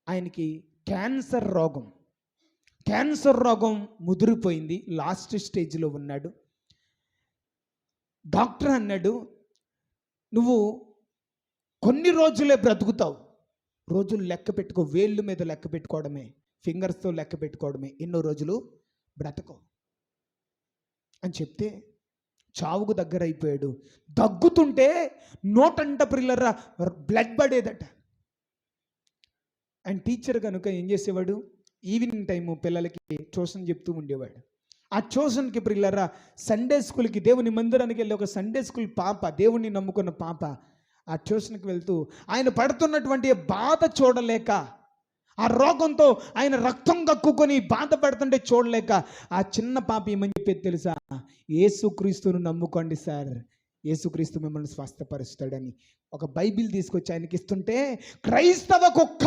ఆయనకి క్యాన్సర్ రోగం ముదిరిపోయింది, లాస్ట్ స్టేజ్లో ఉన్నాడు. డాక్టర్ అన్నాడు, నువ్వు కొన్ని రోజులే బ్రతుకుతావు, రోజులు లెక్క పెట్టుకో, వేళ్ళు మీద లెక్క పెట్టుకోవడమే, ఫింగర్స్తో లెక్క పెట్టుకోవడమే, ఎన్నో రోజులు బ్రతకో అని చెప్తే చావుకు దగ్గర అయిపోయాడు. దగ్గుతుంటే నోటంట ప్రిల్లరా బ్లడ్ పడేదట. ఆయన టీచర్ కనుక ఏం చేసేవాడు, ఈవినింగ్ టైము పిల్లలకి ట్యూషన్ చెప్తూ ఉండేవాడు. ఆ ట్యూషన్కి ప్రిల్లరా సండే స్కూల్కి, దేవుని మందిరానికి వెళ్ళి ఒక సండే స్కూల్ పాప, దేవుణ్ణి నమ్ముకున్న పాప ఆ ట్యూషన్కి వెళ్తూ ఆయన పడుతున్నటువంటి బాధ చూడలేక, ఆ రోగంతో ఆయన రక్తం కక్కుకొని బాధపడుతుంటే చూడలేక ఆ చిన్న పాప ఏమని చెప్పేది తెలుసా? యేసుక్రీస్తును నమ్ముకోండి సార్, యేసుక్రీస్తు మిమ్మల్ని స్వస్థపరుస్తాడని ఒక బైబిల్ తీసుకొచ్చి ఆయనకి ఇస్తుంటే, క్రైస్తవ కుక్క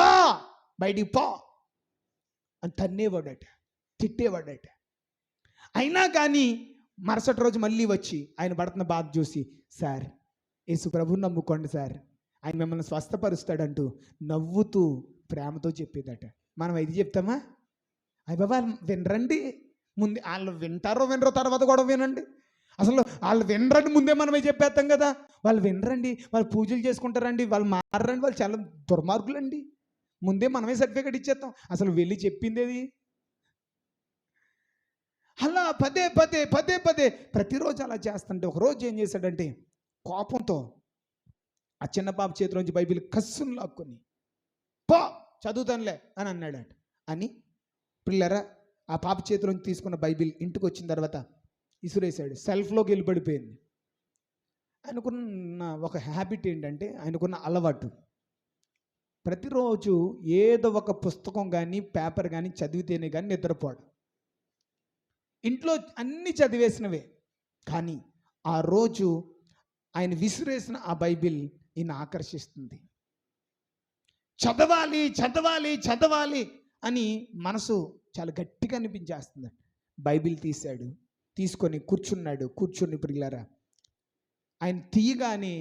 బయటికి పో అని తన్నేవాడట, తిట్టేవాడట. అయినా కానీ మరుసటి రోజు మళ్ళీ వచ్చి ఆయన పడుతున్న బాధ చూసి, సార్ యేసు ప్రభువుని నమ్ముకోండి సార్, ఆయన మిమ్మల్ని స్వస్థపరుస్తాడంటూ నవ్వుతూ ప్రేమతో చెప్పేదట. మనం ఇది చెప్తామా? అయ్య బాబా వినరండి, ముందే వాళ్ళు వింటారో వినరో తర్వాత కూడా వినండి. అసలు వాళ్ళు వినరండి ముందే మనమే చెప్పేస్తాం కదా. వాళ్ళు వినరండి, వాళ్ళు పూజలు చేసుకుంటారండి, వాళ్ళు మారండి, వాళ్ళు చాలా దుర్మార్గులండి, ముందే మనమే సర్టిఫికేట్ ఇచ్చేస్తాం. అసలు వెళ్ళి చెప్పిందేది? అలా పదే పదే పదే పదే ప్రతిరోజు అలా చేస్తుంటే ఒకరోజు ఏం చేశాడంటే, కోపంతో ఆ చిన్న పాప చేతిలోంచి బైబిల్ కస్సును లాక్కొని పో చదువుతానులే అని అన్నాడట. అని పిల్లరా ఆ పాప చేతిలోంచి తీసుకున్న బైబిల్ ఇంటికి వచ్చిన తర్వాత ఇసురేసాడు, సెల్ఫ్లోకి వెళ్ళి పడిపోయింది. ఆయనకున్న ఒక హ్యాబిట్ ఏంటంటే, ఆయనకున్న అలవాటు ప్రతిరోజు ఏదో ఒక పుస్తకం కానీ పేపర్ కానీ చదివితేనే కానీ నిద్రపోడు. ఇంట్లో అన్నీ చదివేసినవే, కానీ ఆ రోజు ఆయన విసిరేసిన ఆ బైబిల్ ఈయన ఆకర్షిస్తుంది. చదవాలి చదవాలి చదవాలి అని మనసు చాలా గట్టిగా అనిపించేస్తుంది. బైబిల్ తీశాడు, తీసుకొని కూర్చుని ప్రియులారా ఆయన తీయగానే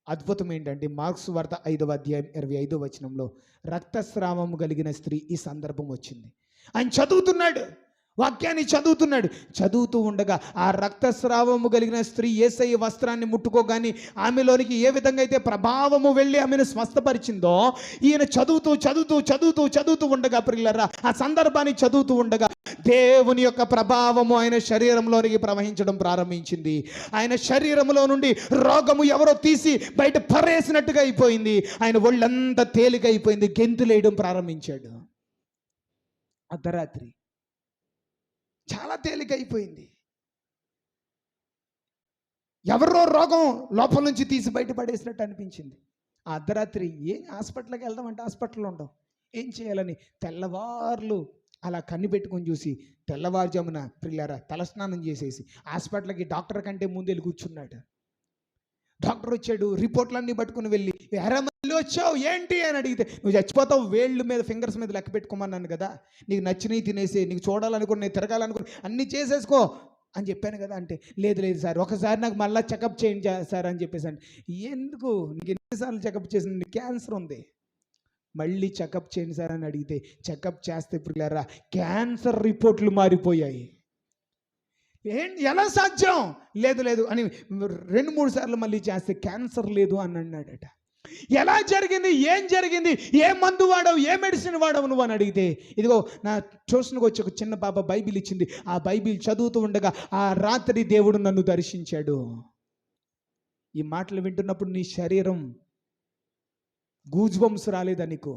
అద్భుతం ఏంటంటే, మార్క్స్ వార్త 5వ అధ్యాయం 25వ వచనంలో రక్తస్రావము కలిగిన స్త్రీ ఈ సందర్భం వచ్చింది. ఆయన చదువుతున్నాడు, వాక్యాన్ని చదువుతున్నాడు. చదువుతూ ఉండగా ఆ రక్తస్రావము కలిగిన స్త్రీ యేసయ్య వస్త్రాన్ని ముట్టుకోగాని ఆమెలోనికి ఏ విధంగా అయితే ప్రభావము వెళ్ళి ఆమెను స్వస్థపరిచిందో, ఈయన చదువుతూ చదువుతూ చదువుతూ చదువుతూ ఉండగా ప్రియులారా ఆ సందర్భాన్ని చదువుతూ ఉండగా దేవుని యొక్క ప్రభావము ఆయన శరీరంలోనికి ప్రవహించడం ప్రారంభించింది. ఆయన శరీరంలో నుండి రోగము ఎవరో తీసి బయట పరేసినట్టుగా అయిపోయింది. ఆయన ఒళ్ళంతా తేలిక అయిపోయింది, గెంతులేయడం ప్రారంభించాడు. అర్ధరాత్రి చాలా తేలిక అయిపోయింది. ఎవరో రోగం లోపల నుంచి తీసి బయట పడేసినట్టు అనిపించింది. ఆ అర్ధరాత్రి హాస్పిటల్కి వెళ్దామంటే హాస్పిటల్లో ఉండవు. ఏం చేయాలని తెల్లవార్లు అలా కన్ను పెట్టుకొని చూసి తెల్లవారుజామున ప్రియులారా తలస్నానం చేసేసి హాస్పిటల్కి డాక్టర్ కంటే ముందు వెళ్ళి కూర్చున్నాడు. డాక్టర్ డాక్టర్ వచ్చాడు, రిపోర్ట్లన్నీ పట్టుకుని వెళ్ళి, ఎరా మళ్ళీ వచ్చావు ఏంటి అని అడిగితే, నువ్వు చచ్చిపోతావు, వేళ్ళు మీద ఫింగర్స్ మీద లెక్క పెట్టుకోమన్నాను కదా, నీకు నచ్చినవి తినేసి, నీకు చూడాలనుకుని తిరగాలనుకుని అన్నీ చేసేసుకో అని చెప్పాను కదా. అంటే లేదు లేదు సార్, ఒకసారి నాకు మళ్ళీ చెకప్ చేయండి సార్ అని చెప్పేసి. అంటే ఎందుకు, నీకు ఎన్నిసార్లు చెకప్ చేసింది, నీకు క్యాన్సర్ ఉంది, మళ్ళీ చెకప్ చేయండి సార్ అని అడిగితే, చెకప్ చేస్తే పిల్లరా క్యాన్సర్ రిపోర్ట్లు మారిపోయాయి. ఎలా సాధ్యం, లేదు లేదు అని 2-3 సార్లు మళ్ళీ చేస్తే క్యాన్సర్ లేదు అని అన్నాడట. ఎలా జరిగింది, ఏం జరిగింది, ఏ మందు వాడవు, ఏ మెడిసిన్ వాడవు నువ్వు అని అడిగితే, ఇదిగో నా ట్యూషన్కి వచ్చి ఒక చిన్న పాప బైబిల్ ఇచ్చింది, ఆ బైబిల్ చదువుతూ ఉండగా ఆ రాత్రి దేవుడు నన్ను దర్శించాడు. ఈ మాటలు వింటున్నప్పుడు నీ శరీరం గూజ్ బంప్స్ రాలేదా నీకు?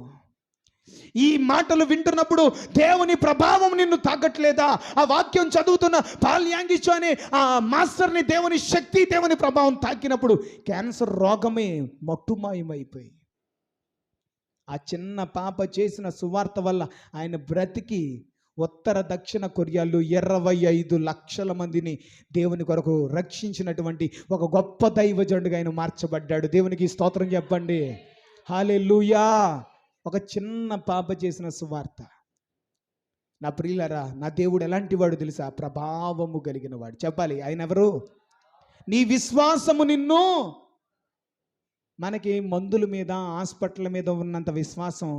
ఈ మాటలు వింటున్నప్పుడు దేవుని ప్రభావం నిన్ను తాకట్లేదా? ఆ వాక్యం చదువుతున్న పాల్ యాంగిచో అనే ఆ మాస్టర్ని దేవుని శక్తి, దేవుని ప్రభావం తాకినప్పుడు క్యాన్సర్ రోగమే మట్టుమాయమైపోయి, ఆ చిన్న పాప చేసిన సువార్త వల్ల ఆయన బ్రతికి ఉత్తర దక్షిణ కొరియాలో 25 లక్షల మందిని దేవుని కొరకు రక్షించినటువంటి ఒక గొప్ప దైవజనుడిగా ఆయన మార్చబడ్డాడు. దేవునికి స్తోత్రం చెప్పండి. హల్లెలూయా. ఒక చిన్న పాప చేసిన సువార్త. నా ప్రియులరా, నా దేవుడు ఎలాంటి వాడు తెలుసా? ప్రభావము కలిగిన వాడు. చెప్పాలి, ఆయన ఎవరు? నీ విశ్వాసము నిన్ను, మనకి మందుల మీద హాస్పిటల్ మీద ఉన్నంత విశ్వాసం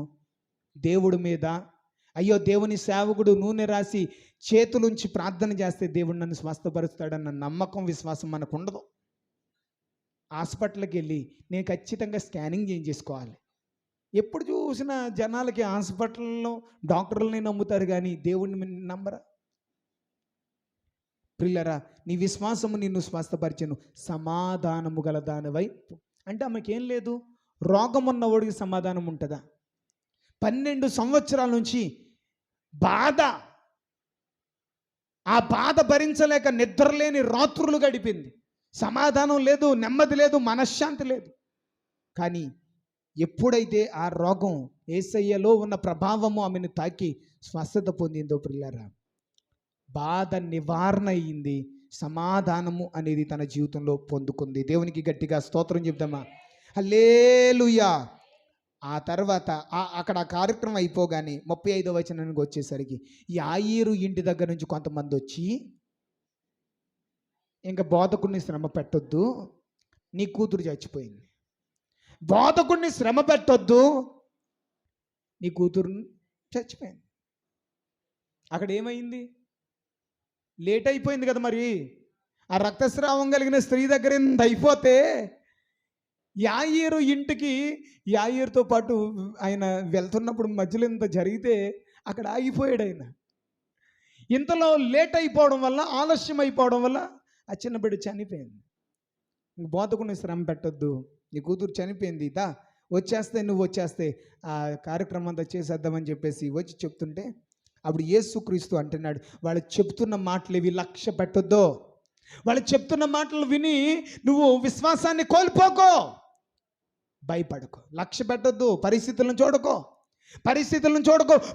దేవుడి మీద, అయ్యో దేవుని సేవకుడు నూనె రాసి చేతులుంచి ప్రార్థన చేస్తే దేవుడు నన్ను స్వస్థపరుస్తాడన్న నమ్మకం, విశ్వాసం మనకు ఉండదు. హాస్పిటల్కి వెళ్ళి నేను ఖచ్చితంగా స్కానింగ్ చేయించేసుకోవాలి. ఎప్పుడు చూసినా జనాలకి హాస్పిటల్లో డాక్టర్లని నమ్ముతారు కానీ దేవుడిని నమ్మరా? ప్రియులరా, నీ విశ్వాసము నిన్ను స్వస్థపరిచెను, సమాధానము గల దానివై. అంటే ఆమెకేం లేదు, రోగం ఉన్నవాడికి సమాధానం ఉంటుందా? 12 సంవత్సరాల నుంచి బాధ, ఆ బాధ భరించలేక నిద్రలేని రాత్రులు గడిపింది. సమాధానం లేదు, నెమ్మది లేదు, మనశ్శాంతి లేదు. కానీ ఎప్పుడైతే ఆ రోగం యేసయ్యలో ఉన్న ప్రభావము ఆమెను తాకి స్వస్థత పొందిందో ప్రియులారా, బాధ నివారణ అయ్యింది, సమాధానము అనేది తన జీవితంలో పొందుకుంది. దేవునికి గట్టిగా స్తోత్రం చెప్దామా? హల్లెలూయా. ఆ తర్వాత అక్కడ ఆ కార్యక్రమం అయిపోగానే 35వ వచనానికి వచ్చేసరికి, యాయీరు ఇంటి దగ్గర నుంచి కొంతమంది వచ్చి, ఇంకా బోధకుడిని శ్రమ పెట్టొద్దు, నీ కూతురు చచ్చిపోయింది, బోధకుడిని శ్రమ పెట్టొద్దు, నీ కూతురు చచ్చిపోయింది. అక్కడ ఏమైంది? లేట్ అయిపోయింది కదా. మరి ఆ రక్తస్రావం కలిగిన స్త్రీ దగ్గర ఇంత అయిపోతే, యాయీరు ఇంటికి, యాయీరుతో పాటు ఆయన వెళ్తున్నప్పుడు మధ్యలో ఇంత జరిగితే అక్కడ ఆగిపోయాడు ఆయన. ఇంతలో లేట్ అయిపోవడం వల్ల, ఆలస్యం అయిపోవడం వల్ల ఆ చిన్న బిడ్డ చనిపోయింది. బోధకుడిని శ్రమ పెట్టొద్దు, నీ కూతురు చనిపోయింది, వచ్చేస్తే నువ్వు వచ్చేస్తే ఆ కార్యక్రమం అంతా చేసేద్దామని చెప్పేసి వచ్చి చెప్తుంటే, అప్పుడు యేసుక్రీస్తు అంటున్నాడు, వాళ్ళు చెప్తున్న మాటలు ఇవి లక్ష్య పెట్టొద్దు, వాళ్ళు చెప్తున్న మాటలు విని నువ్వు విశ్వాసాన్ని కోల్పోకో, భయపడకో, లక్ష్య పెట్టొద్దు, పరిస్థితులను చూడకో,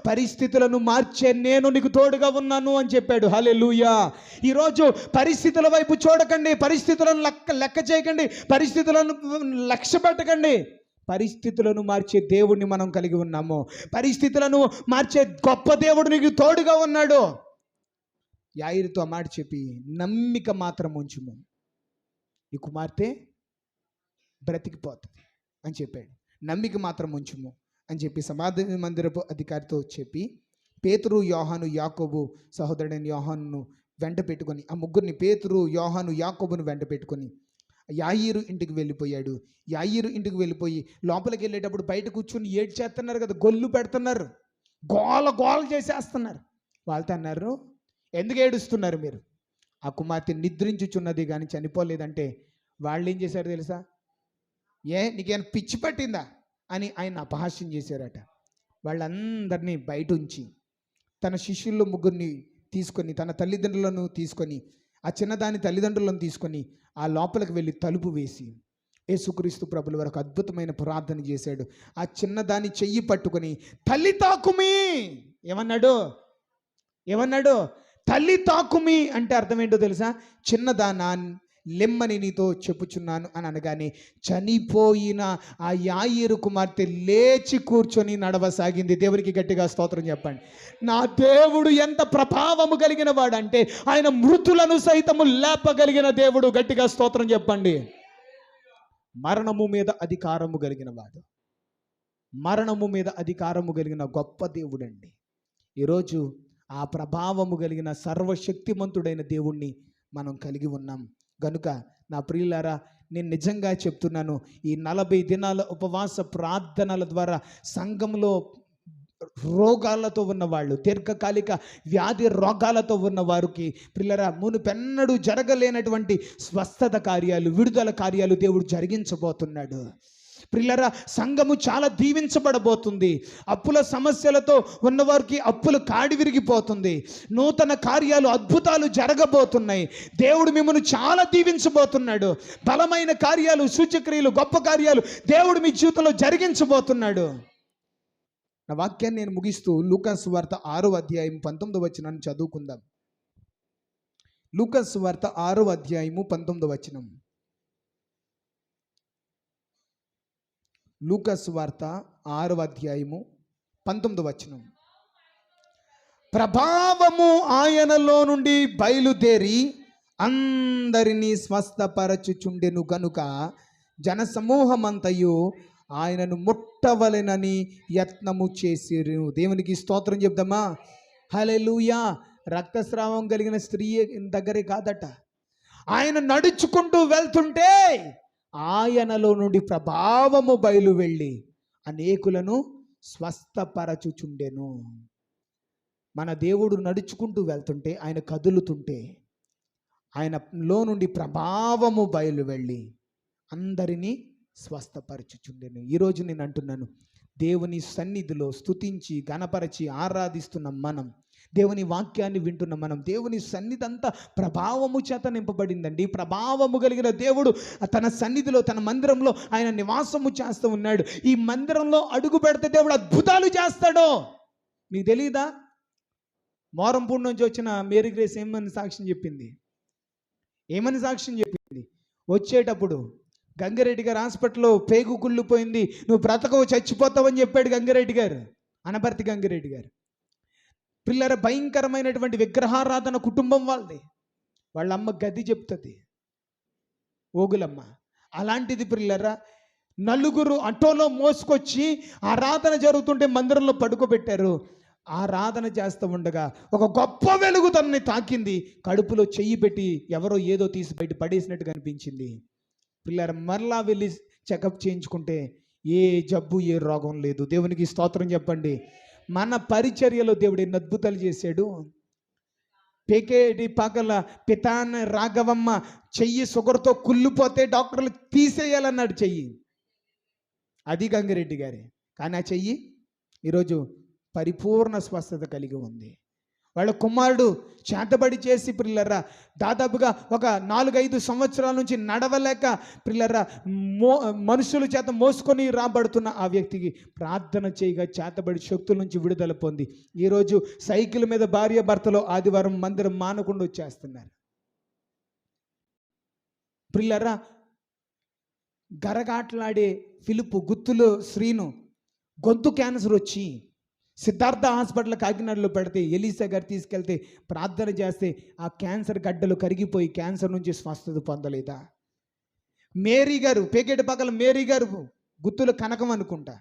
పరిస్థితులను మార్చే నేను నీకు తోడుగా ఉన్నాను అని చెప్పాడు. హల్లెలూయా. ఈరోజు పరిస్థితుల వైపు చూడకండి, పరిస్థితులను లెక్క చేయకండి, పరిస్థితులను లక్ష్య పెట్టకండి. పరిస్థితులను మార్చే దేవుడిని మనం కలిగి ఉన్నాము. పరిస్థితులను మార్చే గొప్ప దేవుడు నీకు తోడుగా ఉన్నాడు. యాయీరుతో ఆ మాట చెప్పి, నమ్మిక మాత్రం ఉంచుము, నీ కుమార్తె బ్రతికిపోతుంది అని చెప్పాడు. నమ్మిక మాత్రం ఉంచుము అని చెప్పి సమాధి మందిరపు అధికారితో చెప్పి, పేతురు, యోహాను, యాకోబు సహోదరుడైన యోహానును వెంట పెట్టుకొని, ఆ ముగ్గురిని, పేతురు, యోహాను, యాకోబును వెంట పెట్టుకొని యాయీరు ఇంటికి వెళ్ళిపోయాడు. యాయీరు ఇంటికి వెళ్ళిపోయి లోపలికి వెళ్ళేటప్పుడు బయట కూర్చొని ఏడ్చేస్తున్నారు కదా, గొల్లు పెడుతున్నారు, గోల చేసేస్తున్నారు. వాళ్ళతో అన్నారు, ఎందుకు ఏడుస్తున్నారు మీరు? ఆ కుమార్తె నిద్రించుచున్నది కానీ చనిపోలేదంటే వాళ్ళు ఏం చేశారు తెలుసా? నీకేమైనా పిచ్చి పట్టిందా అని ఆయన అపహాస్యం చేశారట. వాళ్ళందరినీ బయట ఉంచి తన శిష్యుల్లో ముగ్గురిని తీసుకొని, తన తల్లిదండ్రులను తీసుకొని, ఆ చిన్నదాని తల్లిదండ్రులను తీసుకొని ఆ లోపలికి వెళ్ళి తలుపు వేసి యేసుక్రీస్తు ప్రభుల వరకు అద్భుతమైన ప్రార్థన చేశాడు. ఆ చిన్నదాని చెయ్యి పట్టుకొని, తల్లి తాకుమి ఏమన్నాడు? తల్లి తాకుమి అంటే అర్థం ఏంటో తెలుసా? చిన్నదానా లెమ్మని నీతో చెప్పుచున్నాను అని అనగానే చనిపోయిన ఆ యాయిరు కుమార్తె లేచి కూర్చొని నడవసాగింది. దేవునికి గట్టిగా స్తోత్రం చెప్పండి. నా దేవుడు ఎంత ప్రభావము కలిగిన వాడంటే ఆయన మృతులను సైతము లేపగలిగిన దేవుడు. గట్టిగా స్తోత్రం చెప్పండి. మరణము మీద అధికారము కలిగిన వాడు, మరణము మీద అధికారము కలిగిన గొప్ప దేవుడండి. ఈరోజు ఆ ప్రభావము కలిగిన సర్వశక్తిమంతుడైన దేవుణ్ణి మనం కలిగి ఉన్నాం గనుక నా ప్రియులారా, నేను నిజంగా చెప్తున్నాను, ఈ 40 దినాల ఉపవాస ప్రార్థనల ద్వారా సంఘంలో రోగాలతో ఉన్నవాళ్ళు, దీర్ఘకాలిక వ్యాధి రోగాలతో ఉన్న వారికి ప్రియులారా మునుపెన్నడూ జరగలేనటువంటి స్వస్థత కార్యాలు, విడుదల కార్యాలు దేవుడు జరిగించబోతున్నాడు. ప్రియులారా సంఘము చాలా దీవించబడబోతుంది. అప్పుల సమస్యలతో ఉన్నవారికి అప్పులు కాడి విరిగిపోతుంది. నూతన కార్యాలు, అద్భుతాలు జరగబోతున్నాయి. దేవుడు మిమ్మల్ని చాలా దీవించబోతున్నాడు. బలమైన కార్యాలు, సూచక్రియలు, గొప్ప కార్యాలు దేవుడు మీ జీవితంలో జరిగించబోతున్నాడు. నా వాక్యాన్ని నేను ముగిస్తూ లూకాసు వార్త 6వ అధ్యాయం 19వ వచనాన్ని చదువుకుందాం. లూకాసు వార్త 6వ అధ్యాయము 19వ వచనం. లూకాసు వార్త 6వ అధ్యాయము 19వ వచనం. ప్రభావము ఆయనలో నుండి బయలుదేరి అందరినీ స్వస్థపరచుచుండెను గనుక జనసమూహమంతయు ఆయనను ముట్టవలెనని యత్నము చేసిరు. దేవునికి స్తోత్రం చెప్దామా? హల్లెలూయా. రక్తస్రావం కలిగిన స్త్రీ దగ్గరే కాదట, ఆయన నడుచుకుంటూ వెళ్తుంటే ఆయనలో నుండి ప్రభావము బయలు వెళ్ళి అనేకులను స్వస్థపరచుచుండెను. మన దేవుడు నడుచుకుంటూ వెళ్తుంటే, ఆయన కదులుతుంటే ఆయనలో నుండి ప్రభావము బయలు వెళ్ళి అందరినీ స్వస్థపరచుచుండెను. ఈరోజు నేను అంటున్నాను, దేవుని సన్నిధిలో స్తుతించి గణపరచి ఆరాధిస్తున్న మనం, దేవుని వాక్యాన్ని వింటున్న మనం, దేవుని సన్నిధి అంతా ప్రభావము చేత నింపబడిందండి. ప్రభావము కలిగిన దేవుడు తన సన్నిధిలో, తన మందిరంలో ఆయన నివాసము చేస్తూ ఉన్నాడు. ఈ మందిరంలో అడుగు పెడితే దేవుడు అద్భుతాలు చేస్తాడు. మీకు తెలియదా? మోరంపూడి నుంచి వచ్చిన మేరీ గ్రేస్ ఏమని సాక్ష్యం చెప్పింది? వచ్చేటప్పుడు గంగిరెడ్డి గారు హాస్పిటల్లో పేగు కుళ్ళిపోయింది, నువ్వు బ్రతకవు, చచ్చిపోతావని చెప్పాడు గంగిరెడ్డి గారు, అనపర్తి గంగిరెడ్డి గారు. పిల్లల భయంకరమైనటువంటి విగ్రహారాధన కుటుంబం వాళ్ళది. వాళ్ళ అమ్మ గది చెప్తుంది, ఓగులమ్మ. అలాంటిది పిల్లరా నలుగురు ఆటోలో మోసుకొచ్చి ఆరాధన జరుగుతుంటే మందిరంలో పడుకోబెట్టారు. ఆరాధన చేస్తూ ఉండగా ఒక గొప్ప వెలుగు తనని తాకింది. కడుపులో చెయ్యి పెట్టి ఎవరో ఏదో తీసి బయట పడేసినట్టు కనిపించింది. పిల్లలు మరలా వెళ్ళి చెకప్ చేయించుకుంటే ఏ జబ్బు, ఏ రోగం లేదు. దేవునికి స్తోత్రం చెప్పండి. మన పరిచర్యలో దేవుడు ఎన్ని అద్భుతాలు చేశాడు. పేకేటి పగల పితాన రాఘవమ్మ చెయ్యి షుగర్తో కుళ్ళిపోతే డాక్టర్లు తీసేయాలన్నాడు చెయ్యి, అది గంగిరెడ్డి గారే. కానీ ఆ చెయ్యి ఈరోజు పరిపూర్ణ స్వస్థత కలిగి ఉంది. వాళ్ళ కుమారుడు చేతబడి చేసి పిల్లరా దాదాపుగా ఒక 4-5 సంవత్సరాల నుంచి నడవలేక పిల్లరా మనుషుల చేత మోసుకొని రాబడుతున్న ఆ వ్యక్తికి ప్రార్థన చేయగా చేతబడి శక్తుల నుంచి విడుదల పొంది ఈరోజు సైకిల్ మీద భార్య భర్తలో ఆదివారం మందిరం మానకుండా వచ్చేస్తున్నారు. పిల్లరా గరగాట్లాడే ఫిలిపు, గుత్తులు శ్రీను గొంతు క్యాన్సర్ వచ్చి సిద్ధార్థ హాస్పిటల్ కాకినాడలో పెడితే ఎలీసా గారు తీసుకెళ్తే ప్రార్థన చేస్తే ఆ క్యాన్సర్ గడ్డలు కరిగిపోయి క్యాన్సర్ నుంచి స్వస్థత పొందలేదా? మేరీ గారు, పేకేట పక్కల మేరీ గారు గుత్తుల కనకం అనుకుంటా,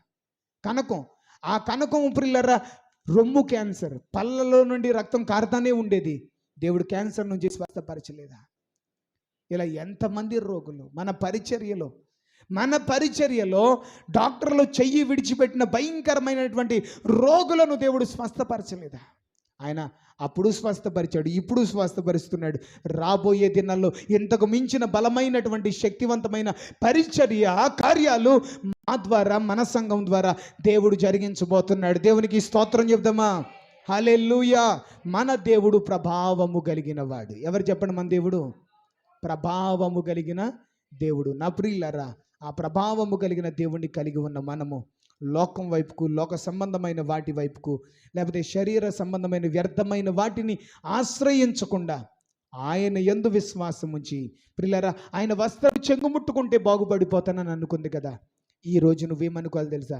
కనకం, ఆ కనకం పిల్లరా రొమ్ము క్యాన్సర్, పళ్ళలో నుండి రక్తం కారుతానే ఉండేది, దేవుడు క్యాన్సర్ నుంచి స్వస్థపరచలేదా? ఇలా ఎంతమంది రోగులు మన పరిచర్యలో డాక్టర్లు చెయ్యి విడిచిపెట్టిన భయంకరమైనటువంటి రోగులను దేవుడు స్వస్థపరచలేదా? ఆయన అప్పుడు స్వస్థపరిచాడు, ఇప్పుడు స్వస్థపరుస్తున్నాడు. రాబోయే దినాల్లో ఇంతకు మించిన బలమైనటువంటి శక్తివంతమైన పరిచర్య కార్యాలు మా ద్వారా, మన సంఘం ద్వారా దేవుడు జరిగించబోతున్నాడు. దేవునికి స్తోత్రం చెప్దామా? హల్లెలూయా. మన దేవుడు ప్రభావము కలిగిన వాడు. ఎవరు చెప్పండి? మన దేవుడు ప్రభావము కలిగిన దేవుడు. నా ప్రియులారా, ఆ ప్రభావము కలిగిన దేవుణ్ణి కలిగి ఉన్న మనము లోకం వైపుకు, లోక సంబంధమైన వాటి వైపుకు, లేకపోతే శరీర సంబంధమైన వ్యర్థమైన వాటిని ఆశ్రయించకుండా ఆయన యందు విశ్వాసం ఉంచి, ప్రియులారా, ఆయన వస్త్రం చెంగు ముట్టుకుంటే బాగుపడిపోతానని అనుకుంది కదా. ఈ రోజు నువ్వేమనుకోవాలి తెలుసా?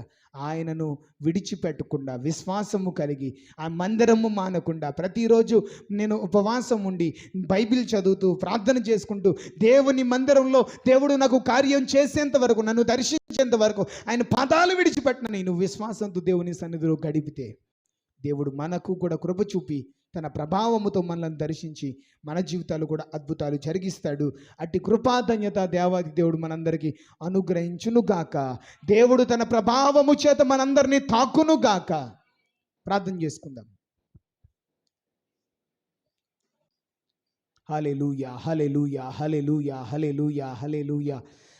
ఆయనను విడిచిపెట్టకుండా విశ్వాసము కలిగి ఆ మందిరము మానకుండా ప్రతిరోజు నేను ఉపవాసం ఉండి బైబిల్ చదువుతూ ప్రార్థన చేసుకుంటూ దేవుని మందిరంలో దేవుడు నాకు కార్యం చేసేంత వరకు, నన్ను దర్శించేంత వరకు ఆయన పాదాలు విడిచిపెట్టనని నువ్వు విశ్వాసంతో దేవుని సన్నిధిలో గడిపితే దేవుడు మనకు కూడా కృప చూపి తన ప్రభావముతో మనల్ని దర్శించి మన జీవితాలు కూడా అద్భుతాలు జరిగిస్తాడు. అట్టి కృపాధన్యత దేవాది దేవుడు మనందరికీ అనుగ్రహించునుగాక. దేవుడు తన ప్రభావము చేత మనందరినీ తాకునుగాక. ప్రార్థన చేసుకుందాం. హల్లెలూయా, హల్లెలూయా, హల్లెలూయా, హల్లెలూయా, హల్లెలూయా,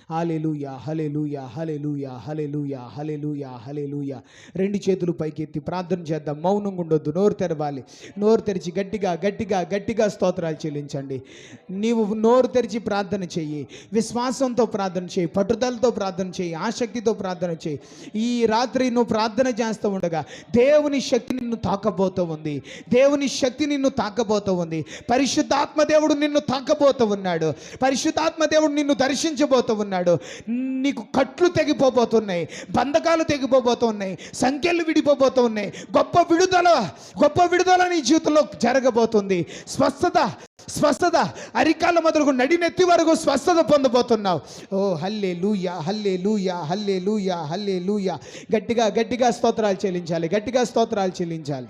హల్లెలూయా, హల్లెలూయా, హల్లెలూయా, హల్లెలూయా, హల్లెలూయా, హల్లెలూయా. రెండు చేతులు పైకెత్తి ప్రార్థన చేద్దాం. మౌనంగా ఉండొద్దు, నోరు తెరవాలి. నోరు తెరిచి గట్టిగా గట్టిగా గట్టిగా స్తోత్రాలు చెల్లించండి. నీవు నోరు తెరిచి ప్రార్థన చెయ్యి, విశ్వాసంతో ప్రార్థన చేయి, పట్టుదలతో ప్రార్థన చేయి, ఆసక్తితో ప్రార్థన చేయి. ఈ రాత్రి నువ్వు ప్రార్థన చేస్తూ ఉండగా దేవుని శక్తి నిన్ను తాకబోతూ ఉంది. దేవుని శక్తి నిన్ను తాకబోతూ ఉంది. పరిశుద్ధాత్మ దేవుడు నిన్ను తాకబోతూ ఉన్నాడు. పరిశుద్ధాత్మ దేవుడు నిన్ను దర్శించబోతూ ఉన్నాడు. నీకు కట్లు తెగిపోబోతున్నాయి, బంధకాలు తెగిపోబోతున్నాయి, సంఖ్యలు విడిపోబోతున్నాయి. గొప్ప విడుదల నీ జీవితంలో జరగబోతుంది. స్వస్థత అరికాల మొదలుగు నడినెత్తి వరకు స్వస్థత పొందబోతున్నావు. ఓ హల్లెలూయా, హల్లెలూయా, హల్లెలూయా, హల్లెలూయా. గట్టిగా గట్టిగా స్తోత్రాలు చెల్లించాలి, గట్టిగా స్తోత్రాలు చెల్లించాలి.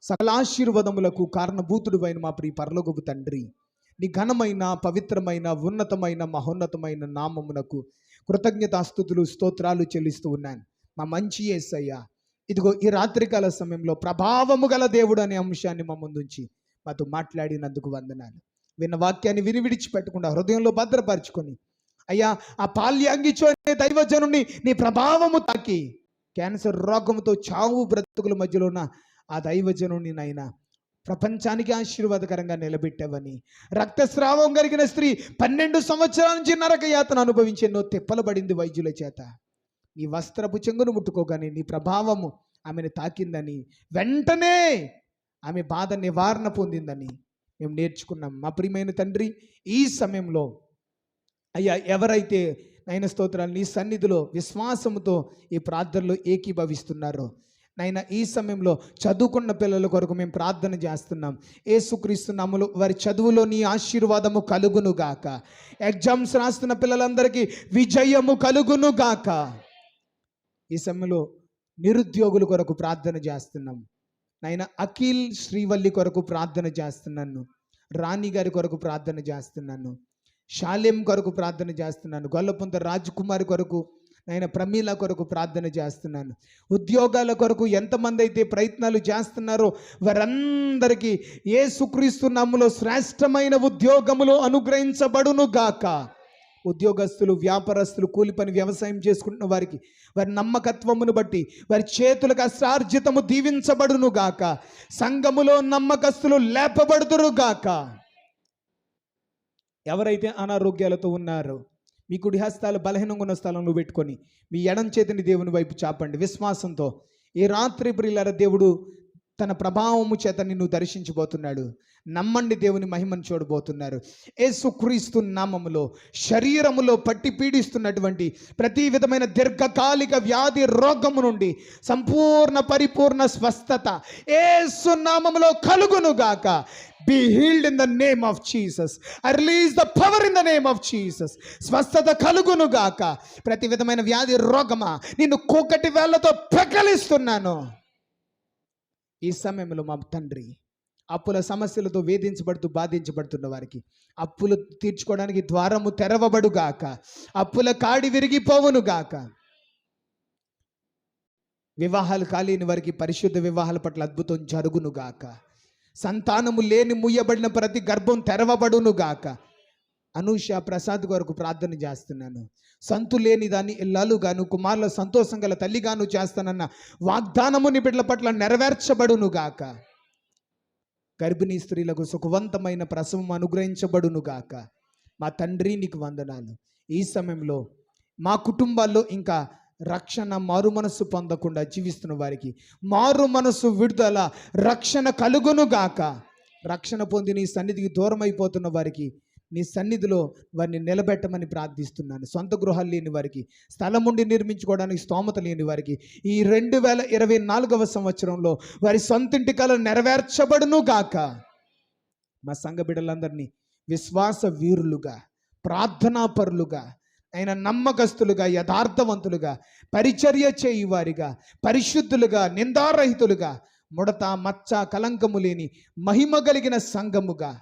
సకలాశీర్వాదములకు కారణభూతుడువైన మా ప్రియ పరలోకపు తండ్రి, నీ ఘనమైన పవిత్రమైన ఉన్నతమైన మహోన్నతమైన నామమునకు కృతజ్ఞతాస్తుతులు స్తోత్రాలు చెల్లిస్తూ ఉన్నాను. మా మంచి యేసయ్య, ఇదిగో ఈ రాత్రికాల సమయంలో ప్రభావము గల దేవుడు అనే అంశాన్ని మా ముందుంచి మాతో మాట్లాడినందుకు వందనాలు. విన్న వాక్యాన్ని విడిచిపెట్టకుండా హృదయంలో భద్రపరుచుకొని అయ్యా, ఆ పాల్యాంగిచో అనే దైవజనుని నీ ప్రభావము తాకి క్యాన్సర్ రోగముతో చావు బ్రతుకుల మధ్యలో ఉన్న ఆ దైవజనుని నైనా ప్రపంచానికి ఆశీర్వాదకరంగా నిలబెట్టావని, రక్తస్రావం కలిగిన స్త్రీ 12 సంవత్సరాల నుంచి నరక యాతన అనుభవించి ఎన్నో తిప్పలబడింది వైద్యుల చేత. నీ వస్త్రపు చెంగును ముట్టుకోగానే నీ ప్రభావము ఆమెను తాకిందని, వెంటనే ఆమె బాధ నివారణ పొందిందని మేము నేర్చుకున్నాం. మా ప్రియమైన తండ్రి, ఈ సమయంలో అయ్యా, ఎవరైతే నైనా స్తోత్రాలు నీ సన్నిధిలో విశ్వాసముతో ఈ ప్రార్థనలో ఏకీభవిస్తున్నారో నైనా, ఈ సమయంలో చదువుకున్న పిల్లల కొరకు మేము ప్రార్థన చేస్తున్నాం. యేసుక్రీస్తు నామములో వారి చదువులో నీ ఆశీర్వాదము కలుగునుగాక. ఎగ్జామ్స్ రాస్తున్న పిల్లలందరికీ విజయము కలుగునుగాక. ఈ సమయంలో నిరుద్యోగుల కొరకు ప్రార్థన చేస్తున్నాం. నైనా అఖిల్ శ్రీవల్లి కొరకు ప్రార్థన చేస్తున్నాను. రాణి గారి కొరకు ప్రార్థన చేస్తున్నాను. షాలేం కొరకు ప్రార్థన చేస్తున్నాను. గొల్లపుంత రాజ్కుమార్ కొరకు, నేను ప్రమీల కొరకు ప్రార్థన చేస్తున్నాను. ఉద్యోగాల కొరకు ఎంతమంది అయితే ప్రయత్నాలు చేస్తున్నారో వారందరికీ యేసుక్రీస్తు నామములో శ్రేష్టమైన ఉద్యోగములు అనుగ్రహించబడును గాక. ఉద్యోగస్తులు, వ్యాపారస్తులు, కూలి పని వ్యవసాయం చేసుకుంటున్న వారికి వారి నమ్మకత్వమును బట్టి వారి చేతులకు అశ్రార్జితము దీవించబడును గాక. సంఘములో నమ్మకస్తులు లేపబడుదురు గాక. ఎవరైతే అనారోగ్యాలతో ఉన్నారో మీ కుడి హస్తాలు బలహీనంగా ఉన్న స్థలంలో పెట్టుకొని మీ ఎడం చేతిని దేవుని వైపు చాపండి. విశ్వాసంతో ఈ రాత్రి ప్రియులారా, దేవుడు తన ప్రభావము చేత నిన్ను దర్శించబోతున్నాడు. నమ్మండి, దేవుని మహిమను చూడబోతున్నారు. యేసుక్రీస్తు నామములో శరీరములో పట్టి పీడిస్తున్నటువంటి ప్రతి విధమైన దీర్ఘకాలిక వ్యాధి రోగము నుండి సంపూర్ణ పరిపూర్ణ స్వస్థత యేసు నామములో కలుగునుగాక. Be healed in the name of Jesus. I release the power in the name of Jesus. స్వస్థత కలుగునుగాక. ప్రతి విధమైన వ్యాధి రోగమా నిన్ను కోకటి వేళ్లతో పెకలిస్తున్నాను. ఈ సమయంలో మా తండ్రి, అప్పుల సమస్యలతో వేధించబడుతూ బాధించబడుతున్న వారికి అప్పులు తీర్చుకోవడానికి ద్వారము తెరవబడుగాక. అప్పుల కాడి విరిగిపోవునుగాక. వివాహాలు కాలేని వారికి పరిశుద్ధ వివాహాల పట్ల అద్భుతం జరుగునుగాక. సంతానము లేని ముయ్యబడిన ప్రతి గర్భం తెరవబడునుగాక. అనూష ప్రసాద్ కొరకు ప్రార్థన చేస్తున్నాను. సంతు లేని దాన్ని ఇల్లాలుగాను, కుమారుల సంతోషం గల తల్లిగాను చేస్తానన్న వాగ్దానము నీ బిడ్డల పట్ల నెరవేర్చబడునుగాక. గర్భిణీ స్త్రీలకు సుఖవంతమైన ప్రసవం అనుగ్రహించబడునుగాక. మా తండ్రి, నీకు వందనాలు. ఈ సమయంలో మా కుటుంబాల్లో ఇంకా రక్షణ, మారు మనస్సు పొందకుండా జీవిస్తున్న వారికి మారు మనస్సు, విడుదల, రక్షణ కలుగునుగాక. రక్షణ పొంది నీ సన్నిధికి దూరం అయిపోతున్న వారికి నీ సన్నిధిలో వారిని నిలబెట్టమని ప్రార్థిస్తున్నాను. సొంత గృహాలు లేని వారికి, స్థలం ఉండి నిర్మించుకోవడానికి స్తోమత లేని వారికి ఈ 2024వ సంవత్సరంలో వారి సొంతింటి కల నెరవేర్చబడును గాక. మా సంఘ బిడ్డలందరినీ విశ్వాస వీరులుగా, ప్రార్థనాపరులుగా, ఆయన నమ్మకస్తులుగా, యథార్థవంతులుగా, పరిచర్య చేయువారిగా, పరిశుద్ధులుగా, నిందారహితులుగా, ముడత మచ్చ కలంకము లేని మహిమ కలిగిన సంఘముగా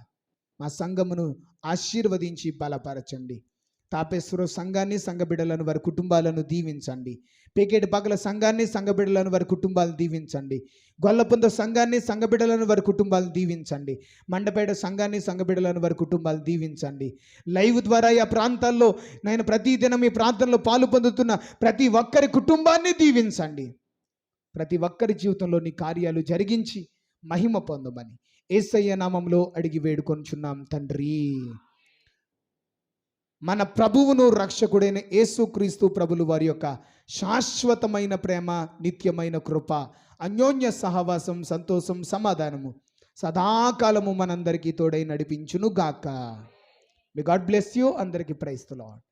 మా సంఘమును ఆశీర్వదించి బలపరచండి. తాపేశ్వర సంఘాన్ని, సంఘ బిడ్డలను, వారి కుటుంబాలను దీవించండి. పేకేటి పగల సంఘాన్ని, సంఘ బిడ్డలను, వారి కుటుంబాలను దీవించండి. గొల్లపుంద సంఘాన్ని, సంఘ బిడ్డలను, వారి కుటుంబాలను దీవించండి. మండపేట సంఘాన్ని, సంఘ బిడ్డలను, వారి కుటుంబాలు దీవించండి. లైవ్ ద్వారా ఈ ప్రాంతాల్లో నేను ప్రతిదినం ఈ ప్రాంతంలో పాలు పొందుతున్న ప్రతి ఒక్కరి కుటుంబాన్ని దీవించండి. ప్రతి ఒక్కరి జీవితంలో నీ కార్యాలు జరిగించి మహిమ పొందమని యేసయ్య నామములో అడిగి వేడుకొనుచున్నాం తండ్రి. మన ప్రభువును రక్షకుడైన యేసుక్రీస్తు ప్రభులు వారి యొక్క శాశ్వతమైన ప్రేమ, నిత్యమైన కృప, అన్యోన్య సహవాసం, సంతోషం, సమాధానము సదాకాలము మనందరికీ తోడై నడిపించును గాక. May God bless you. అందరికీ ప్రైజ్ ది లార్డ్.